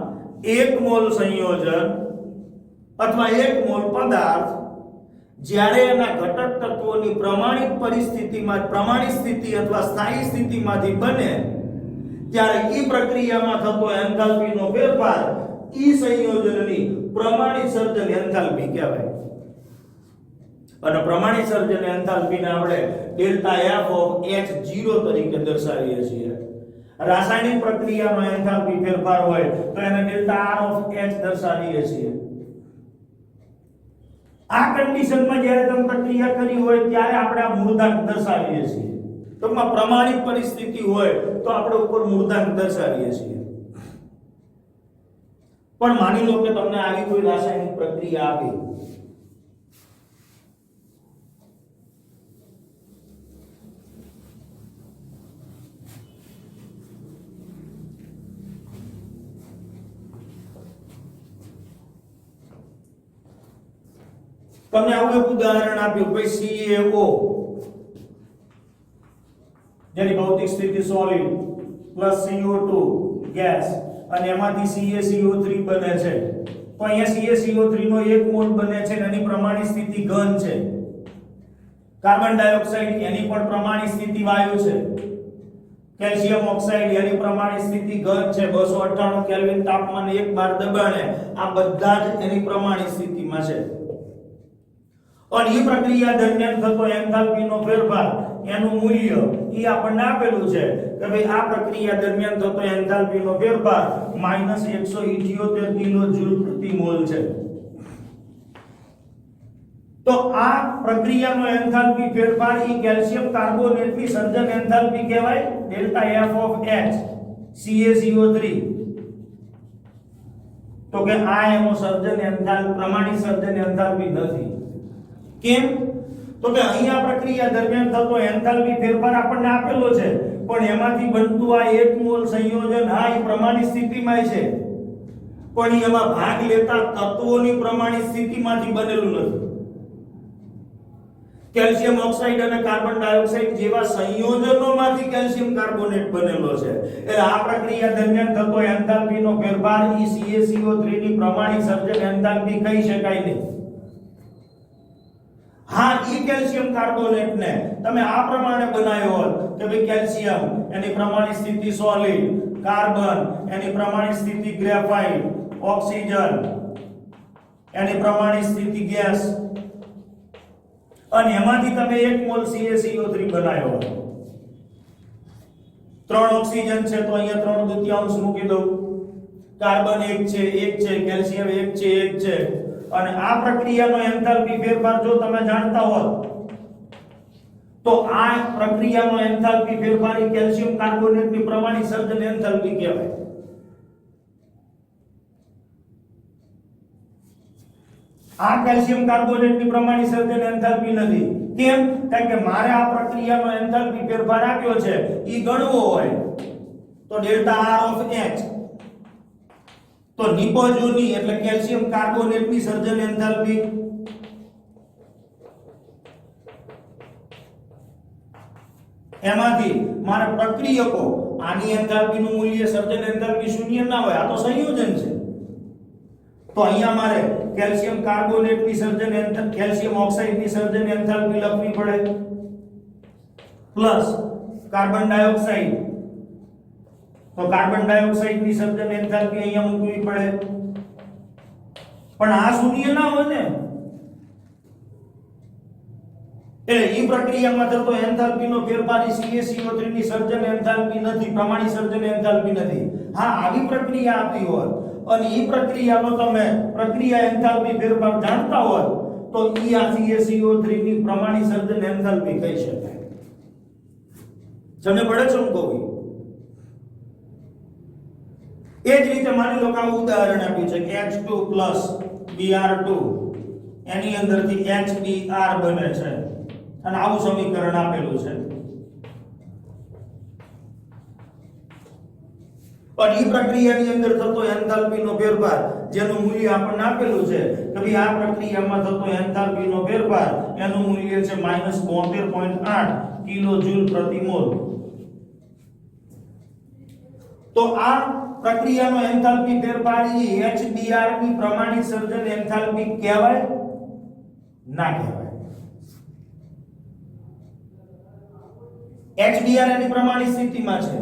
1 મોલ સંયોજન અથવા 1 મોલ પદાર્થ જ્યારે એના ઘટક તત્વોની પ્રમાણિત પરિસ્થિતિમાં પ્રમાણિત સ્થિતિ અથવા સ્થાયી સ્થિતિમાંથી બને ત્યારે પ્રક્રિયામાં થતો એન્થાલ્પીનો ફેરફાર સંયોજનની પ્રમાણિત સર્જન એન્થાલ્પી કહેવાય. અને પ્રમાણિત સર્જન એન્થાલ્પીને આપણે ડેલ્ટા એફ ઓફ H0 તરીકે દર્શાવીએ છીએ. રાસાયણિક પ્રક્રિયાનો એન્થાલ્પી ફેરફાર હોય તો એને ડેલ્ટા આર ઓફ H દર્શાવીએ છીએ. આ કન્ડિશનમાં જ્યારે તમે પ્રક્રિયા કરી હોય ત્યારે આપણે આ મૂળાંક દર્શાવીએ છીએ. ટૂંકમાં પ્રમાણિત પરિસ્થિતિ હોય તો આપણે ઉપર મૂળાંક દર્શાવીએ છીએ. પણ માની લો કે તમને આવી કોઈ રાસાયણિક પ્રક્રિયા આપી, તમને આવું એક ઉદાહરણ આપ્યું ભાઈ CaO જેની ભૌતિક સ્થિતિ સોલિડ પ્લસ CO2 ગેસ અને એમાંથી CaCO3 બને છે. તો અહીંયા CaCO3 નો 1 મોલ બને છે અને એની પ્રમાણિત સ્થિતિ ઘન છે. કાર્બન ડાયોક્સાઇડ એની પણ પ્રમાણિત સ્થિતિ વાયુ છે. કેલ્શિયમ ઓક્સાઇડ એની પ્રમાણિત સ્થિતિ ઘન છે. 298 કેલ્વિન તાપમાને 1 બાર દબાણે આ બધા જ એની પ્રમાણિત સ્થિતિમાં છે. અને એ પ્રક્રિયા દરમિયાન થતો એન્થાલ્પીનો ફેરફાર એનું મૂલ્ય આપણને આપેલું છે કે ભાઈ આ પ્રક્રિયા દરમિયાન થતો એન્થાલ્પીનો ફેરફાર -178 કિલોજૂલ પ્રતિ મોલ છે. તો આ પ્રક્રિયાનો એન્થાલ્પી ફેરફાર કેલ્શિયમ કાર્બોનેટની સર્જન એન્થાલ્પી કહેવાય delta F of H CaCO3. તો કે આ એનો સર્જન એન્થાલ્પી પ્રમાણિત સર્જન એન્થાલ્પી નથી. કેમ? તો કે અહીંયા પ્રક્રિયા દરમિયાન થતો એન્થાલ્પી ફેરફાર આપણને આપેલો છે, પણ એમાંથી બનતું આ 1 મોલ સંયોજન એ પ્રમાણિત સ્થિતિમાં છે, પણ એમાં ભાગ લેતા તત્વોની પ્રમાણિત સ્થિતિમાંથી બનેલું નથી. કેલ્શિયમ ઓક્સાઇડ અને કાર્બન ડાયોક્સાઇડ જેવા સંયોજનોમાંથી કેલ્શિયમ કાર્બોનેટ બનેલો છે. એટલે આ પ્રક્રિયા દરમિયાન થતો એન્થાલ્પીનો ફેરફાર CaCO3 ની પ્રમાણિત સર્જન એન્થાલ્પી કહી શકાય નહીં. હા, કેલ્શિયમ કાર્બોનેટ ને તમે આ પ્રમાણે બનાવ્યો હોત કે ભાઈ કેલ્શિયમ એની પ્રમાણિત સ્થિતિ સોલિડ, કાર્બન એની પ્રમાણિત સ્થિતિ ગ્રેફાઇટ, ઓક્સિજન એની પ્રમાણિત સ્થિતિ ગેસ અને એમાંથી તમે 1 મોલ CaCO3 બનાવ્યો હોત. 3 ઓક્સિજન છે તો અહીંયા 3/2 મૂકી દઉં. કાર્બન 1 છે, કેલ્શિયમ 1 છે. અને આ પ્રક્રિયાનો એન્થાલ્પી ફેરફાર જો તમે જાણતા હોત તો આ પ્રક્રિયાનો એન્થાલ્પી ફેરફાર કેલ્શિયમ કાર્બોનેટની પ્રમાણિત સર્જન એન્થાલ્પી કહેવાય. આ કેલ્શિયમ કાર્બોનેટની પ્રમાણિત સર્જન એન્થાલ્પી નથી. કેમ? કારણ કે મારે આ પ્રક્રિયાનો એન્થાલ્પી ફેરફાર આપ્યો છે ગણવો હોય તો ડેલ્ટા આર ઓફ H તો નિપજોની એટલે કેલ્શિયમ કાર્બોનેટની સર્જન એન્થાલ્પી એમાંથી મારા પ્રક્રિયકો આની એન્થાલ્પીનું મૂલ્ય સર્જન એન્થાલ્પી શૂન્ય ના હોય, આ તો સંયોજન છે. તો અહીંયા મારે કેલ્શિયમ કાર્બોનેટની સર્જન એન્થાલ્પી કેલ્શિયમ ઓક્સાઇડની સર્જન એન્થાલ્પી લખવી પડે પ્લસ કાર્બન ડાયોક્સાઇડ તો કાર્બન ડાયોક્સાઇડની સર્જન એન્થાલ્પી અહીંયા મૂકવી પડે. પણ આ શૂન્ય ના હોય ને, એટલે ઈ પ્રક્રિયામાં થતો એન્થાલ્પીનો ફેરફાર એ CaCO3 ની સર્જન એન્થાલ્પી નથી, પ્રમાણિત સર્જન એન્થાલ્પી નથી. હા, આવી પ્રક્રિયા આપી હોત અને ઈ પ્રક્રિયાનો તમે પ્રક્રિયા એન્થાલ્પી ફેરફાર જાણતા હોત તો ઈ આ CaCO3 ની પ્રમાણિત સર્જન એન્થાલ્પી કહી શકાય. તમને પડે છે હું કહું? એ જ રીતે માની લો કે આ ઉદાહરણ આપ્યું છે કે H2 Br2 એની અંદરથી HBr બને છે અને આવું સમીકરણ આપેલું છે. પણ ઈ પ્રક્રિયાની અંદર થતો એન્થાલ્પીનો ફેરફાર જેનું મૂલ્ય આપણને આપેલું છે કે ભાઈ આ પ્રક્રિયામાં થતો એન્થાલ્પીનો ફેરફાર એનું મૂલ્ય છે -72.8 કિલોજૂલ પ્રતિ મોલ. તો આ પ્રક્રિયાનો એન્થાલ્પી ફેરફાર એ HBr ની પ્રમાણિત સર્જન એન્થાલ્પી કહેવાય? ના કહેવાય. HBr એની પ્રમાણિત સ્થિતિમાં છે,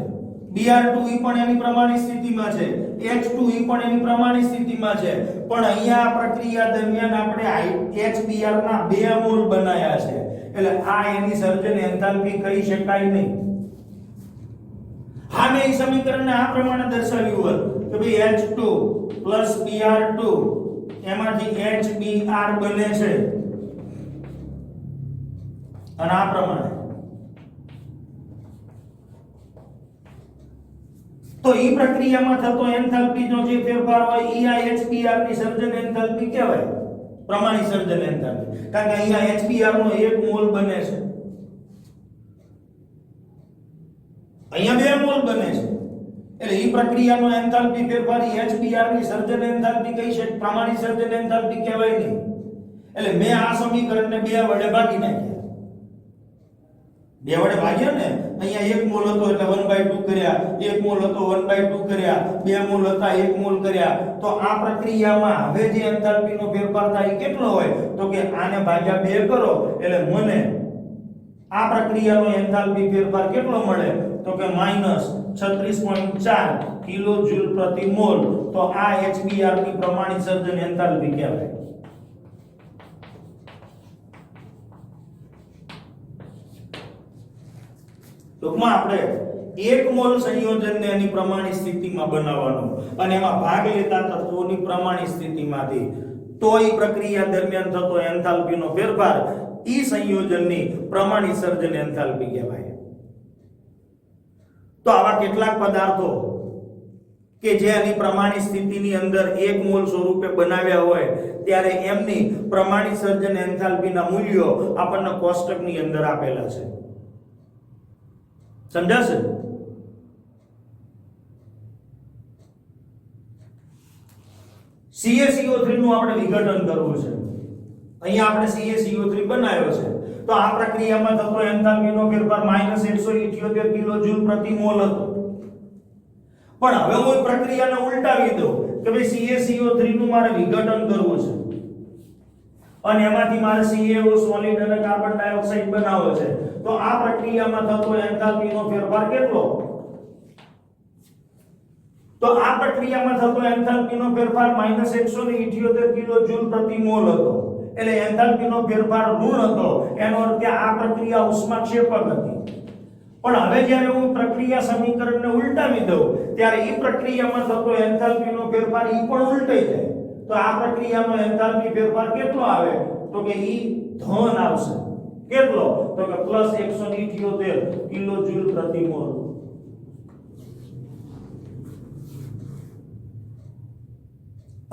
Br2 ઈ પણ એની પ્રમાણિત સ્થિતિમાં છે, H2 ઈ પણ એની પ્રમાણિત સ્થિતિમાં છે. પણ અહીંયા આ પ્રક્રિયા દરમિયાન આપણે HBr ના 2 મોલ બનાયા છે એટલે આ એની સર્જન એન્થાલ્પી કહી શકાય નહીં. હા, મેં એ સમીકરણને આ પ્રમાણે દર્શાવ્યું હતું કે ભાઈ H2 Br2 એમાંથી HBr બને છે અને આ પ્રમાણે. તો ઈ પ્રક્રિયામાં થતો એન્થાલ્પીનો જે ફેરફાર હોય ઈ આ HBr ની સર્જન એન્થાલ્પી કહેવાય, પ્રમાણિત સર્જન એન્થાલ્પી. કારણ કે અહીંયા HBr નો 1 મોલ બને છે, અહીંયા 2 મોલ બને છે એટલે ઈ પ્રક્રિયાનો એન્થાલ્પી ફેરફાર HBr ની સર્જન એન્થાલ્પી કહી શકાય, પ્રમાણિત સર્જન એન્થાલ્પી કહેવાય નહીં. એટલે મેં આ સમીકરણને 2 વડે ભાગી નાખ્યા. 2 વડે ભાગ્યા ને, અહીંયા 1 મોલ હતો એટલે 1/2 કર્યા, 1 મોલ હતો 1/2 કર્યા, 2 મોલ હતા 1 મોલ કર્યા. તો આ પ્રક્રિયામાં હવે જે એન્થાલ્પીનો ફેરફાર થાય એ કેટલો હોય તો કે આને ભાગ્યા 2 કરો એટલે મને આ પ્રક્રિયાનો એન્થાલ્પી ફેરફાર કેટલો મળે તો કે -36.4 કિલોજૂલ પ્રતિ મોલ. તો આ HBr ની પ્રમાણિત સર્જન એન્થાલ્પી કહેવાય. ટૂંકમાં આપણે 1 મોલ સંયોજનને એની પ્રમાણિત સ્થિતિમાં બનાવવાનું અને એમાં ભાગ લેતા તત્વોની પ્રમાણિત સ્થિતિમાંથી તો ઈ પ્રક્રિયા દરમિયાન થતો એન્થાલ્પીનો ફેરફાર ઈ સંયોજનની પ્રમાણિત સર્જન એન્થાલ્પી કહેવાય. તો આવા કેટલાક પદાર્થો કે જે એની પ્રમાણિત સ્થિતિની અંદર 1 મોલ સ્વરૂપે બનાવ્યા હોય ત્યારે એમની પ્રમાણિત સર્જન એન્થાલ્પીના મૂલ્યો આપણને કોષ્ટકની અંદર આપેલા છે. સમજાશે? CaCO3 નું આપણે વિઘટન કરવું છે. અહીંયા આપણે CaCO3 બનાવ્યો છે તો આ પ્રક્રિયામાં થતો એન્થાલ્પીનો ફેરફાર -178 કિલોજૂલ પ્રતિ મોલ હતો. પણ હવે હું પ્રક્રિયાને ઉલટાવી દઉં કે ભાઈ CaCO3 નું મારે વિઘટન કરવું છે અને એમાંથી મારે CaO સોલિડ અને કાર્બન ડાયોક્સાઇડ બનાવવો છે. તો આ પ્રક્રિયામાં થતો એન્થાલ્પીનો ફેરફાર કેટલો? તો આ પ્રક્રિયામાં થતો એન્થાલ્પીનો ફેરફાર -178 કિલોજૂલ પ્રતિ મોલ હતો. એટલે એન્થાલ્પીનો ફેરફાર ઋણ હતો. એનો અર્થ કે આ પ્રક્રિયા ઉષ્માક્ષેપક હતી. પણ હવે જ્યારે હું પ્રક્રિયા સમીકરણને ઉલટાવી દઉં ત્યારે ઈ પ્રક્રિયામાં થતો એન્થાલ્પીનો ફેરફાર ઈ પણ ઉલટાઈ જાય. તો આ પ્રક્રિયાનો એન્થાલ્પી ફેરફાર કેટલો આવે તો કે ઈ ધન આવશે. કેટલો તો કે +178 કિલોજૂલ પ્રતિ મોલ.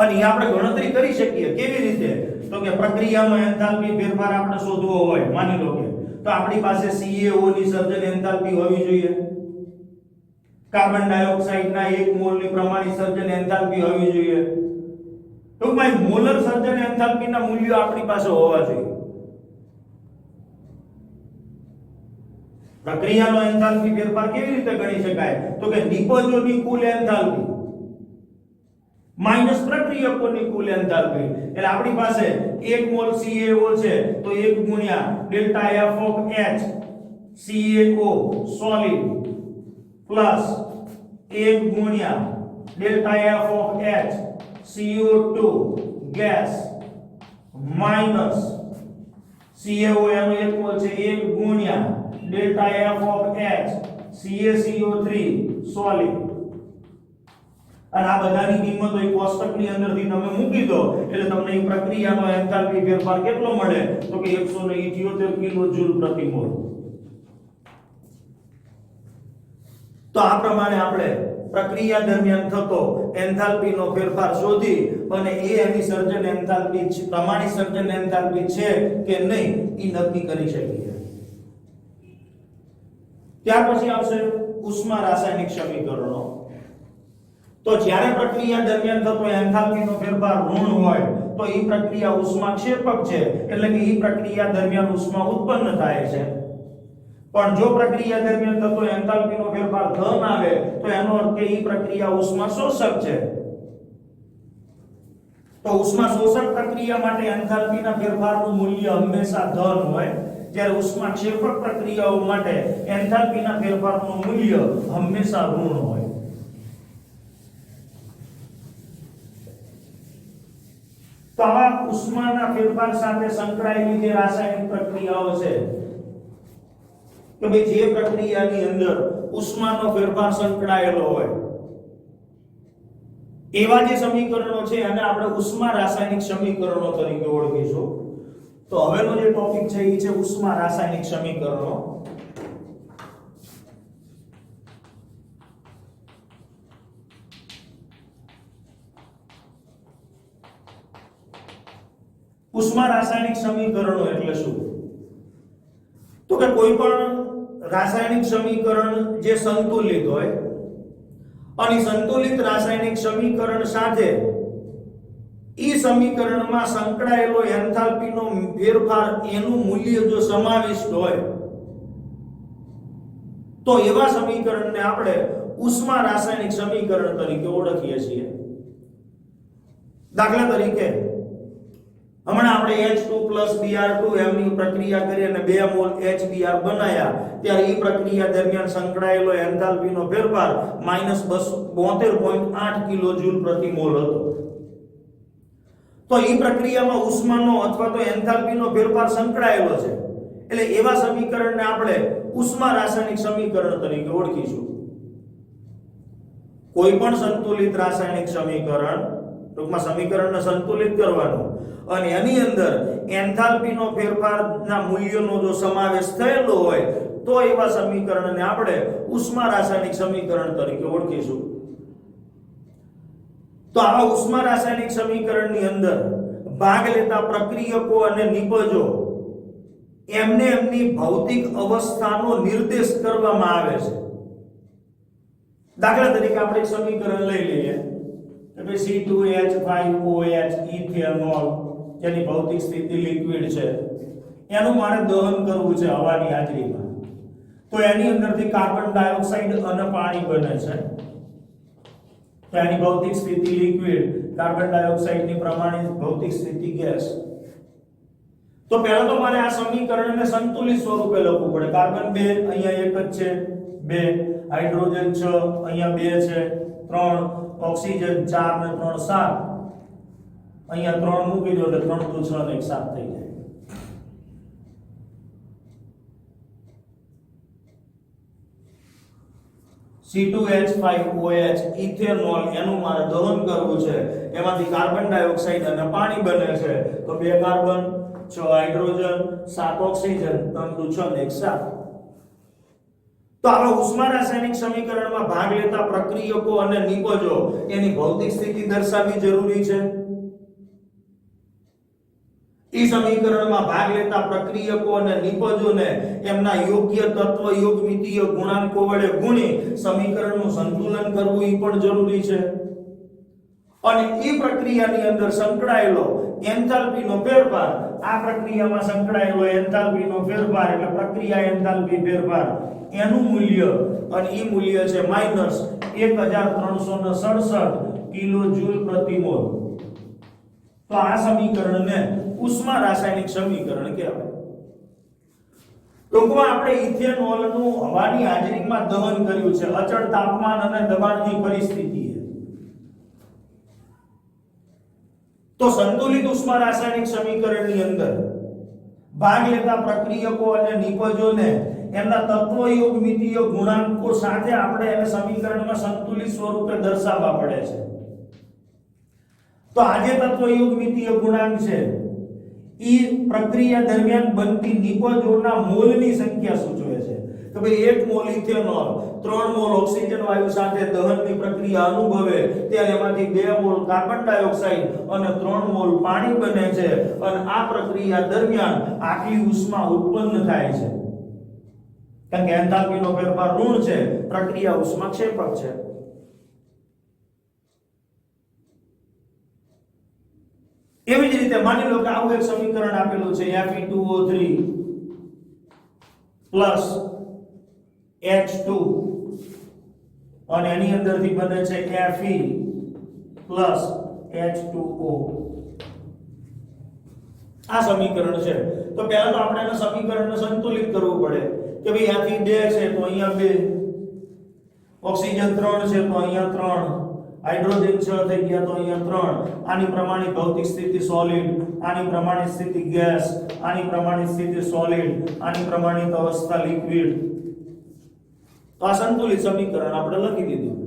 અને આપણે ગણતરી કરી શકીએ કેવી રીતે તો કે પ્રક્રિયામાં એન્થાલ્પી ફેરફાર આપણે શોધવો હોય માની લો કે તો આપણી પાસે CaO ની સર્જન એન્થાલ્પી હોવી જોઈએ, કાર્બન ડાયોક્સાઇડ ના 1 મોલ ની પ્રમાણિત સર્જન એન્થાલ્પી હોવી જોઈએ. ટૂંકમાં મોલર સર્જન એન્થાલ્પીના મૂલ્યો આપણી પાસે હોવા જોઈએ. પ્રક્રિયાનો એન્થાલ્પી ફેરફાર કેવી રીતે ગણી શકાય તો કે નિપજોની કુલ એન્થાલ્પી માઈનસ પ્રક્રિયકોની કુલ એન્થાલ્પી. એટલે આપણી પાસે 1 મોલ CaO છે તો 1 ગુણ્યા delta F of H CaO solid plus 1 ગુણ્યા delta F of H CO2 gas minus CaO એનો ઇક્વલ છે 1 ગુણ્યા delta F of H CaCO3 solid અને આ બધાની કિંમતો એક કોષ્ટકની અંદરથી તમે મૂકી દો એટલે તમને એ પ્રક્રિયાનો એન્થાલ્પી ફેરફાર કેટલો મળે તો કે 178 કિલોજૂલ પ્રતિ મોલ. તો આ પ્રમાણે આપણે પ્રક્રિયા દરમિયાન થતો એન્થાલ્પીનો ફેરફાર શોધી અને એ એની સર્જન એન્થાલ્પી છે પ્રમાણિત સર્જન એન્થાલ્પી છે કે નહીં એ નક્કી કરી શકીએ. ત્યાર પછી આવશે ઉષ્મા રાસાયણિક સમીકરણો. તો જ્યારે પ્રક્રિયા દરમિયાન થતો એન્થાલ્પીનો ફેરફાર ઋણ હોય તો એ પ્રક્રિયા ઉષ્માક્ષેપક છે એટલે કે એ પ્રક્રિયા દરમિયાન ઉષ્મા ઉત્પન્ન થાય છે. પણ જો પ્રક્રિયા દરમિયાન થતો એન્થાલ્પીનો ફેરફાર ધન આવે તો એનો અર્થ કે એ પ્રક્રિયા ઉષ્મા શોષક છે. તો ઉષ્મા શોષક પ્રક્રિયા માટે એન્થાલ્પીના ફેરફારનું મૂલ્ય હંમેશા ધન હોય, જ્યારે ઉષ્માક્ષેપક પ્રક્રિયાઓ માટે એન્થાલ્પીના ફેરફારનું મૂલ્ય હંમેશા ઋણ હોય. તો આવા ઉષ્માના ફેરફાર સાથે સંકળાયેલી જે રાસાયણિક પ્રક્રિયાઓ છે કે ભાઈ જે પ્રક્રિયાની અંદર ઉષ્માનો ફેરફાર સંકળાયેલો હોય એવા જે સમીકરણો છે એને આપણે ઉષ્મા રાસાયણિક સમીકરણો તરીકે ઓળખીશું. તો હવેનો જે ટોપિક છે એ છે ઉષ્મા રાસાયણિક સમીકરણો. ઉષ્મા રાસાયણિક સમીકરણો એટલે શું? તો કે કોઈ પણ રાસાયણિક સમીકરણ જે સંતુલિત હોય અને સંતુલિત રાસાયણિક સમીકરણ સાથે ઈ સમીકરણમાં સંકળાયેલો એન્થાલ્પીનો ફેરફાર એનું મૂલ્ય જો સમાવિષ્ટ હોય તો એવા સમીકરણને આપણે ઉષ્મા રાસાયણિક સમીકરણ તરીકે ઓળખીએ છીએ. દાખલા તરીકે હમણાં આપણે H2+Br2 એમની પ્રક્રિયા કરી અને 2 મોલ HBr બનાયા ત્યારે એ પ્રક્રિયા દરમિયાન સંકળાયેલો એન્થાલ્પીનો ફેરફાર -72.8 કિલોજૂલ પ્રતિ મોલ હતો. તો એ પ્રક્રિયામાં ઉષ્માનો અથવા તો એન્થાલ્પીનો ફેરફાર સંકળાયેલો છે એટલે એવા સમીકરણને આપણે ઉષ્મા રાસાયણિક સમીકરણ તરીકે ઓળખીશું. કોઈ પણ સંતુલિત રાસાયણિક સમીકરણ ટૂંકમાં સમીકરણને સંતુલિત કરવાનું અને એની અંદર એન્થાલ્પીનો ફેરફારના મૂલ્યનો જો સમાવેશ થયેલો હોય તો એવા સમીકરણને આપણે ઉષ્મા રાસાયણિક સમીકરણ તરીકે ઓળખીશું. તો આવા ઉષ્મા રાસાયણિક સમીકરણની અંદર ભાગ લેતા પ્રક્રિયકો અને નિપજો એમને એમની ભૌતિક અવસ્થાનો નિર્દેશ કરવામાં આવે છે. દાખલા તરીકે આપણે એક સમીકરણ લઈ લઈએ કે C2H5OH ઇથેનોલ જેની ભૌતિક સ્થિતિ લિક્વિડ છે એનું મારે દહન કરવું છે હવાની હાજરીમાં. તો એની અંદરથી કાર્બન ડાયોક્સાઇડ અને પાણી બને છે. તો એની ભૌતિક સ્થિતિ લિક્વિડ, કાર્બન ડાયોક્સાઇડની પ્રમાણિત ભૌતિક સ્થિતિ ગેસ. તો પહેલા તો મારે આ સમીકરણને સંતુલિત સ્વરૂપે લખવું પડે. કાર્બન 2 અહીંયા એક જ છે 2, હાઇડ્રોજન 6 અહીંયા 2 છે 3, ઓક્સિજન 4 ને 3 7, અહીંયા 3 મૂકી દો એટલે 3 × 6 ને 1 7 થઈ જાય. C2H5OH ઇથેનોલ એનું મારે દહન કરવું છે. એમાંથી કાર્બન ડાયોક્સાઇડ અને પાણી બને છે. તો 2 કાર્બન 6 હાઇડ્રોજન 7 ઓક્સિજન 3 × 6 ને 1 7. તો આવા ઉષ્મા રાસાયણિક સમીકરણમાં ભાગ લેતા પ્રક્રિયકો અને નિપજો એની ભૌતિક સ્થિતિ દર્શાવવી જરૂરી છે. ઈ સમીકરણમાં ભાગ લેતા પ્રક્રિયકો અને નિપજોને એમના યોગ્ય તત્વ યોગમિતીય ગુણાંકો વડે ગુણી સમીકરણનું સંતુલન કરવું ઈ પણ જરૂરી છે. અને ઈ પ્રક્રિયાની અંદર સંકળાયેલો એન્થાલ્પીનો ફેરફાર, આ પ્રક્રિયામાં સંકળાયેલો એન્થાલ્પીનો ફેરફાર એટલે પ્રક્રિયા એન્થાલ્પી ફેરફાર એનું મૂલ્ય અને ઈ મૂલ્ય છે -1367 કિલોજૂલ પ્રતિ મોલ. તો આ સમીકરણને ઉષ્મા રાસાયણિક સમીકરણ કહેવાય. ટૂંકમાં આપણે ઇથેનોલનું હવાની હાજરીમાં દહન કર્યું છે અચળ તાપમાન અને દબાણની પરિસ્થિતિએ. તો સંતુલિત ઉષ્મા રાસાયણિક સમીકરણની અંદર ભાગ લેતા પ્રક્રિયકો અને નિપજોને એમના તત્વયોગમિતીય ગુણાંકો સાથે આપણે એને સમીકરણમાં સંતુલિત સ્વરૂપે દર્શાવવા પડે છે. તો આ જે તત્વયોગમિતીય ગુણાંક છે ઈ પ્રક્રિયા દરમિયાન બનતી નિપજોના મોલની સંખ્યા સૂચવે છે કે ભાઈ 1 મોલ ઇથેનોલ 3 મોલ ઓક્સિજન વાયુ સાથે દહનની પ્રક્રિયા અનુભવે ત્યારે એમાંથી 2 મોલ કાર્બન ડાયોક્સાઇડ અને 3 મોલ પાણી બને છે અને આ પ્રક્રિયા દરમિયાન આટલી ઉષ્મા ઉત્પન્ન થાય છે. કારણ કે એન્થાલ્પીનો ફેરફાર ઋણ છે, પ્રક્રિયા ઉષ્માક્ષેપક છે. એવી જ રીતે માની લો કે આવું એક સમીકરણ આપેલું છે Fe2O3 પ્લસ H2 અને એની અંદરથી બને છે Fe પ્લસ H2O. આ સમીકરણ છે. તો પહેલા તો આપણે આ સમીકરણને સંતુલિત કરવું પડે કે ભાઈ આથી 2 છે તો અહીંયા 2, ઓક્સિજન 3 છે તો અહીંયા 3, હાઇડ્રોજન 6 થઈ ગયા તો અહીંયા 3. આની પ્રમાણિત ભૌતિક સ્થિતિ સોલિડ, આની પ્રમાણિત સ્થિતિ ગેસ, આની પ્રમાણિત સ્થિતિ સોલિડ, આની પ્રમાણિત અવસ્થા લિક્વિડ. તો આ સંતુલિત સમીકરણ આપણે લખી દીધું.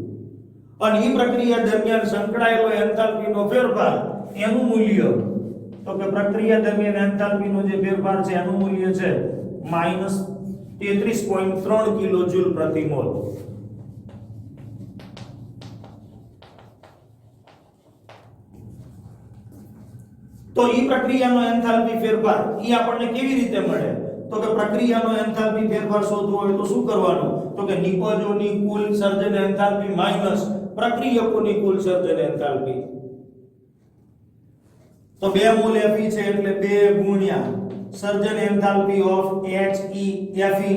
અને ಈ પ્રક્રિયા દરમિયાન સંકળાયેલો એન્થાલ્પીનો ફેરફાર એનું મૂલ્ય તો કે પ્રક્રિયા દરમિયાન એન્થાલ્પીનો જે ફેરફાર છે એનું મૂલ્ય છે -33.3 કિલોજૂલ પ્રતિ મોલ. તો ઈ પ્રક્રિયાનો એન્થાલ્પી ફેરફાર ઈ આપણને કેવી રીતે મળે? તો કે પ્રક્રિયાનો એન્થાલ્પી ફેરફાર શોધવો હોય તો શું કરવાનું? તો કે નિપજોની કુલ સર્જન એન્થાલ્પી માઈનસ પ્રક્રિયકોની કુલ સર્જન એન્થાલ્પી. તો 2 મોલ Fe છે એટલે 2 ગુણ્યા સર્જન enthalpy of Fe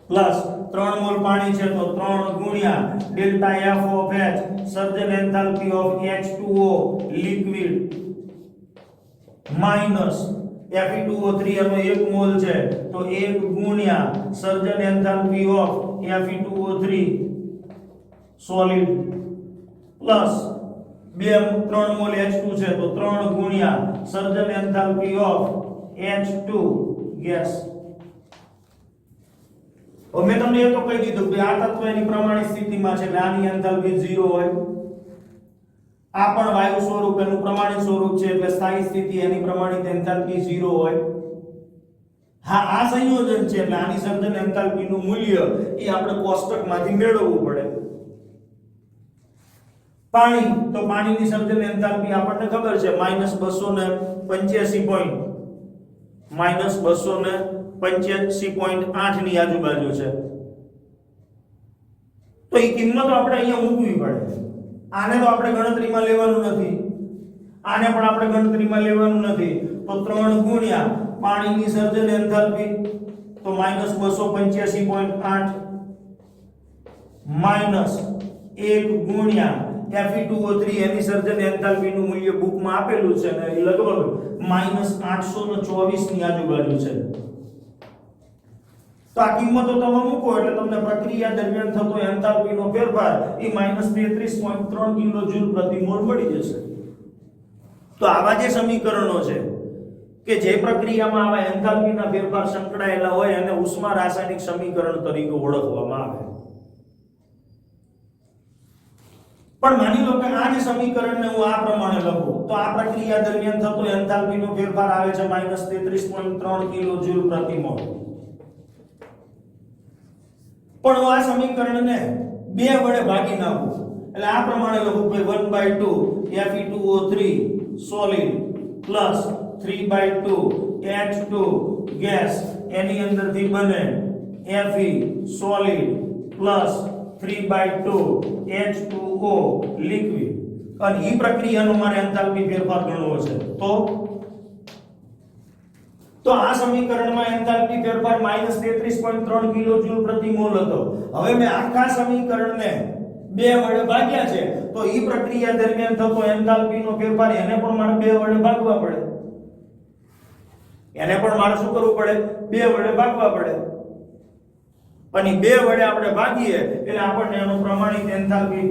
plus 3 mole પાણી છે તો 3 ગુણ્યા ડેલ્ટા F ઓફ H સર્જન enthalpy of H2O liquid minus Fe2O3 એનો 1 મોલ છે તો 1 ગુણ્યા સર્જન enthalpy of Fe2O3 solid plus 3 mole H2 છે તો 3 ગુણ્યા સર્જન એન્થાલ્પી ઓફ H2 ગેસ. મેં તમને એ તો કહી દીધું કે આ તત્વ એની પ્રમાણિત સ્થિતિમાં છે એટલે આની એન્થાલ્પી 0 હોય. આ પણ વાયુ સ્વરૂપ એનું પ્રમાણિત સ્વરૂપ છે એટલે સ્થાયી સ્થિતિ એની પ્રમાણિત એન્થાલ્પી 0 હોય. હા, આ સંયોજન છે એટલે આની સર્જન એન્થાલ્પીનું મૂલ્ય એ આપણે કોષ્ટકમાંથી મેળવવું પડે. પાણી, તો પાણીની સર્જન એન્થાલ્પી આપણને ખબર છે -285.8 ની આજુબાજુ છે. તો એ કિંમતો આપણે અહીંયા મૂકવી પડે. આને તો આપણે ગણતરીમાં લેવાનું નથી, આને પણ આપણે ગણતરીમાં લેવાનું નથી. તો 3 ગુણ્યા પાણીની સર્જન એન્થાલ્પી તો -285.8 માઈનસ 1 ગુણ્યા Fe2O3 એની સર્જન એન્થાલ્પીનું મૂલ્ય બુકમાં આપેલું છે ને એ લગભગ -824 ની આજુબાજુ છે. તો આ કિંમતો તમે મૂકો એટલે તમને પ્રક્રિયા દરમિયાન થતો એન્થાલ્પીનો ફેરફાર એ -33.3 કિલોજૂલ પ્રતિ મોલ મળી જશે. તો આવા જે સમીકરણો છે કે જે પ્રક્રિયામાં આવા એન્થાલ્પીના ફેરફાર સંકળાયેલા હોય એને ઉષ્મા રાસાયણિક સમીકરણ તરીકે ઓળખવામાં આવે. પણ માની લો કે આ જે સમીકરણને હું આ પ્રમાણે લખું તો આ પ્રક્રિયા દરમિયાન થતો એન્થાલ્પીનો ફેરફાર આવે છે -33.3 કિલોજૂલ પ્રતિ મોલ. પણ હું આ સમીકરણને 2 વડે ભાગી નાખું એટલે આ પ્રમાણે લખું કે 1/2 Fe2O3 solid plus 3/2 H2 gas એની અંદરથી બને Fe solid plus 3/2 H2O liquid. અને ಈ પ્રક્રિયાનો મારે એન્થાલ્પી ફેરફાર ગણવો છે તો આ સમીકરણમાં એન્થાલ્પી ફેરફાર -33.3 કિલોજૂલ પ્રતિ મોલ હતો. હવે મેં આખા સમીકરણને 2 વડે ભાગ્યા છે તો ઈ પ્રક્રિયા દરમિયાન થતો એન્થાલ્પીનો ફેરફાર એને પણ મારે 2 વડે ભાગવા પડે. એને પણ મારે શું કરવું પડે? 2 વડે ભાગવા પડે. અને 2 વડે આપણે ભાગીએ એટલે આપણને એનો પ્રમાણિત એન્થાલ્પી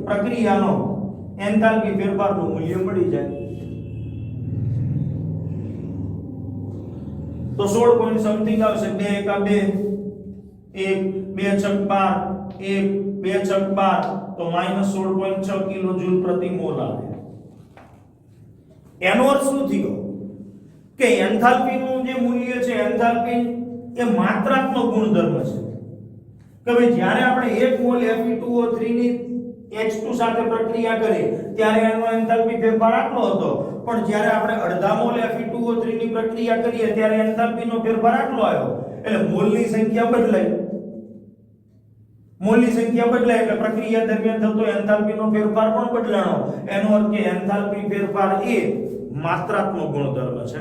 પ્રક્રિયાનો એન્થાલ્પી ફેરફારનું મૂલ્ય મળી જાય. તો 16 પોઈન્ટ સમથિંગ આવશે 2 એકા 2 1 2 છક 12 1 2 છક 12 તો -16.6 કિલો જૂલ પ્રતિ મોલ આવે. એનો અર્થ શું થયો કે એન્થાલ્પી નું જે મૂલ્ય છે, એન્થાલ્પી એ માત્રાત્મક ગુણધર્મ છે કે ભાઈ જ્યારે આપણે 1 મોલ Fe2O3 ની H2 સાથે પ્રક્રિયા કરી ત્યારે એનો એન્થાલ્પી ફેરફાર આટલો હતો, પણ જ્યારે આપણે અડધા મોલ Fe2O3 ની પ્રક્રિયા કરીએ ત્યારે એન્થાલ્પી નો ફેરફાર આટલો આવ્યો. એટલે મોલની સંખ્યા બદલાઈ, મોલની સંખ્યા બદલાય એટલે પ્રક્રિયા દરમિયાન થતો એન્થાલ્પી નો ફેરફાર પણ બદલાણો. એનો અર્થ કે એન્થાલ્પી ફેરફાર એ માત્રાત્મક ગુણધર્મ છે.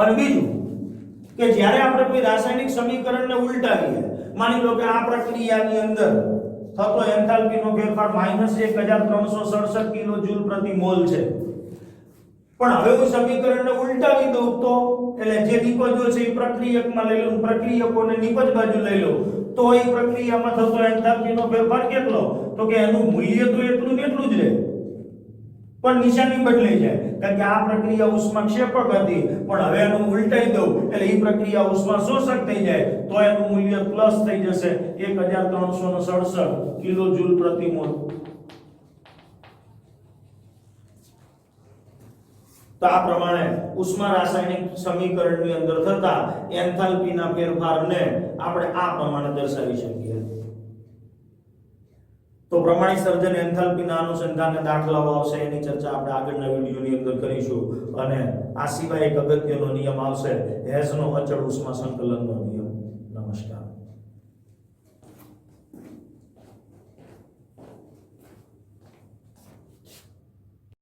અને બીજું કે જ્યારે આપણે કોઈ રાસાયણિક સમીકરણને ઉલટાવીએ, માની લો કે આ પ્રક્રિયાની અંદર થતો એન્થાલ્પી નો ફેરફાર -1367 કિલો જૂલ પ્રતિ મોલ છે, પણ હવે હું સમીકરણને ઉલટાવી દઉં તો એટલે જે નિપજો છે એ પ્રક્રિયકમાં લઈ લઉં, પ્રક્રિયકોને નિપજ બાજુ લઈ લઉં, તો એ પ્રક્રિયામાં થતો એન્થાલ્પીનો ફેરફાર કેટલો? તો કે એનું મૂલ્ય તો એટલું ને એટલું જ રહે, પણ નિશાની બદલાઈ જાય. કારણ કે આ પ્રક્રિયા ઉષ્માક્ષેપક હતી, પણ હવે એનું ઉલટાઈ દઉં એટલે એ પ્રક્રિયા ઉષ્મા શોષક થઈ જાય, તો એનું મૂલ્ય પ્લસ થઈ જશે 1367 કિલો જૂલ પ્રતિ મોલ. તો આ પ્રમાણે ઉષ્મા રાસાયણિક સમીકરણની અંદર થતા એન્થાલ્પીના ફેરફારને આપણે આ પ્રમાણે દર્શાવી શકીએ. તો પ્રમાણિક સર્જન એન્થાલ્પીના અનુસંધાને દાખલાઓ આવશે, એની ચર્ચા આપણે આગળના વિડિયોની અંદર કરીશું. અને આ સિવાય એક અગત્યનો નિયમ આવશે, હેઝનો અચળ ઉષ્મા સંકલનનો નિયમ. નમસ્કાર.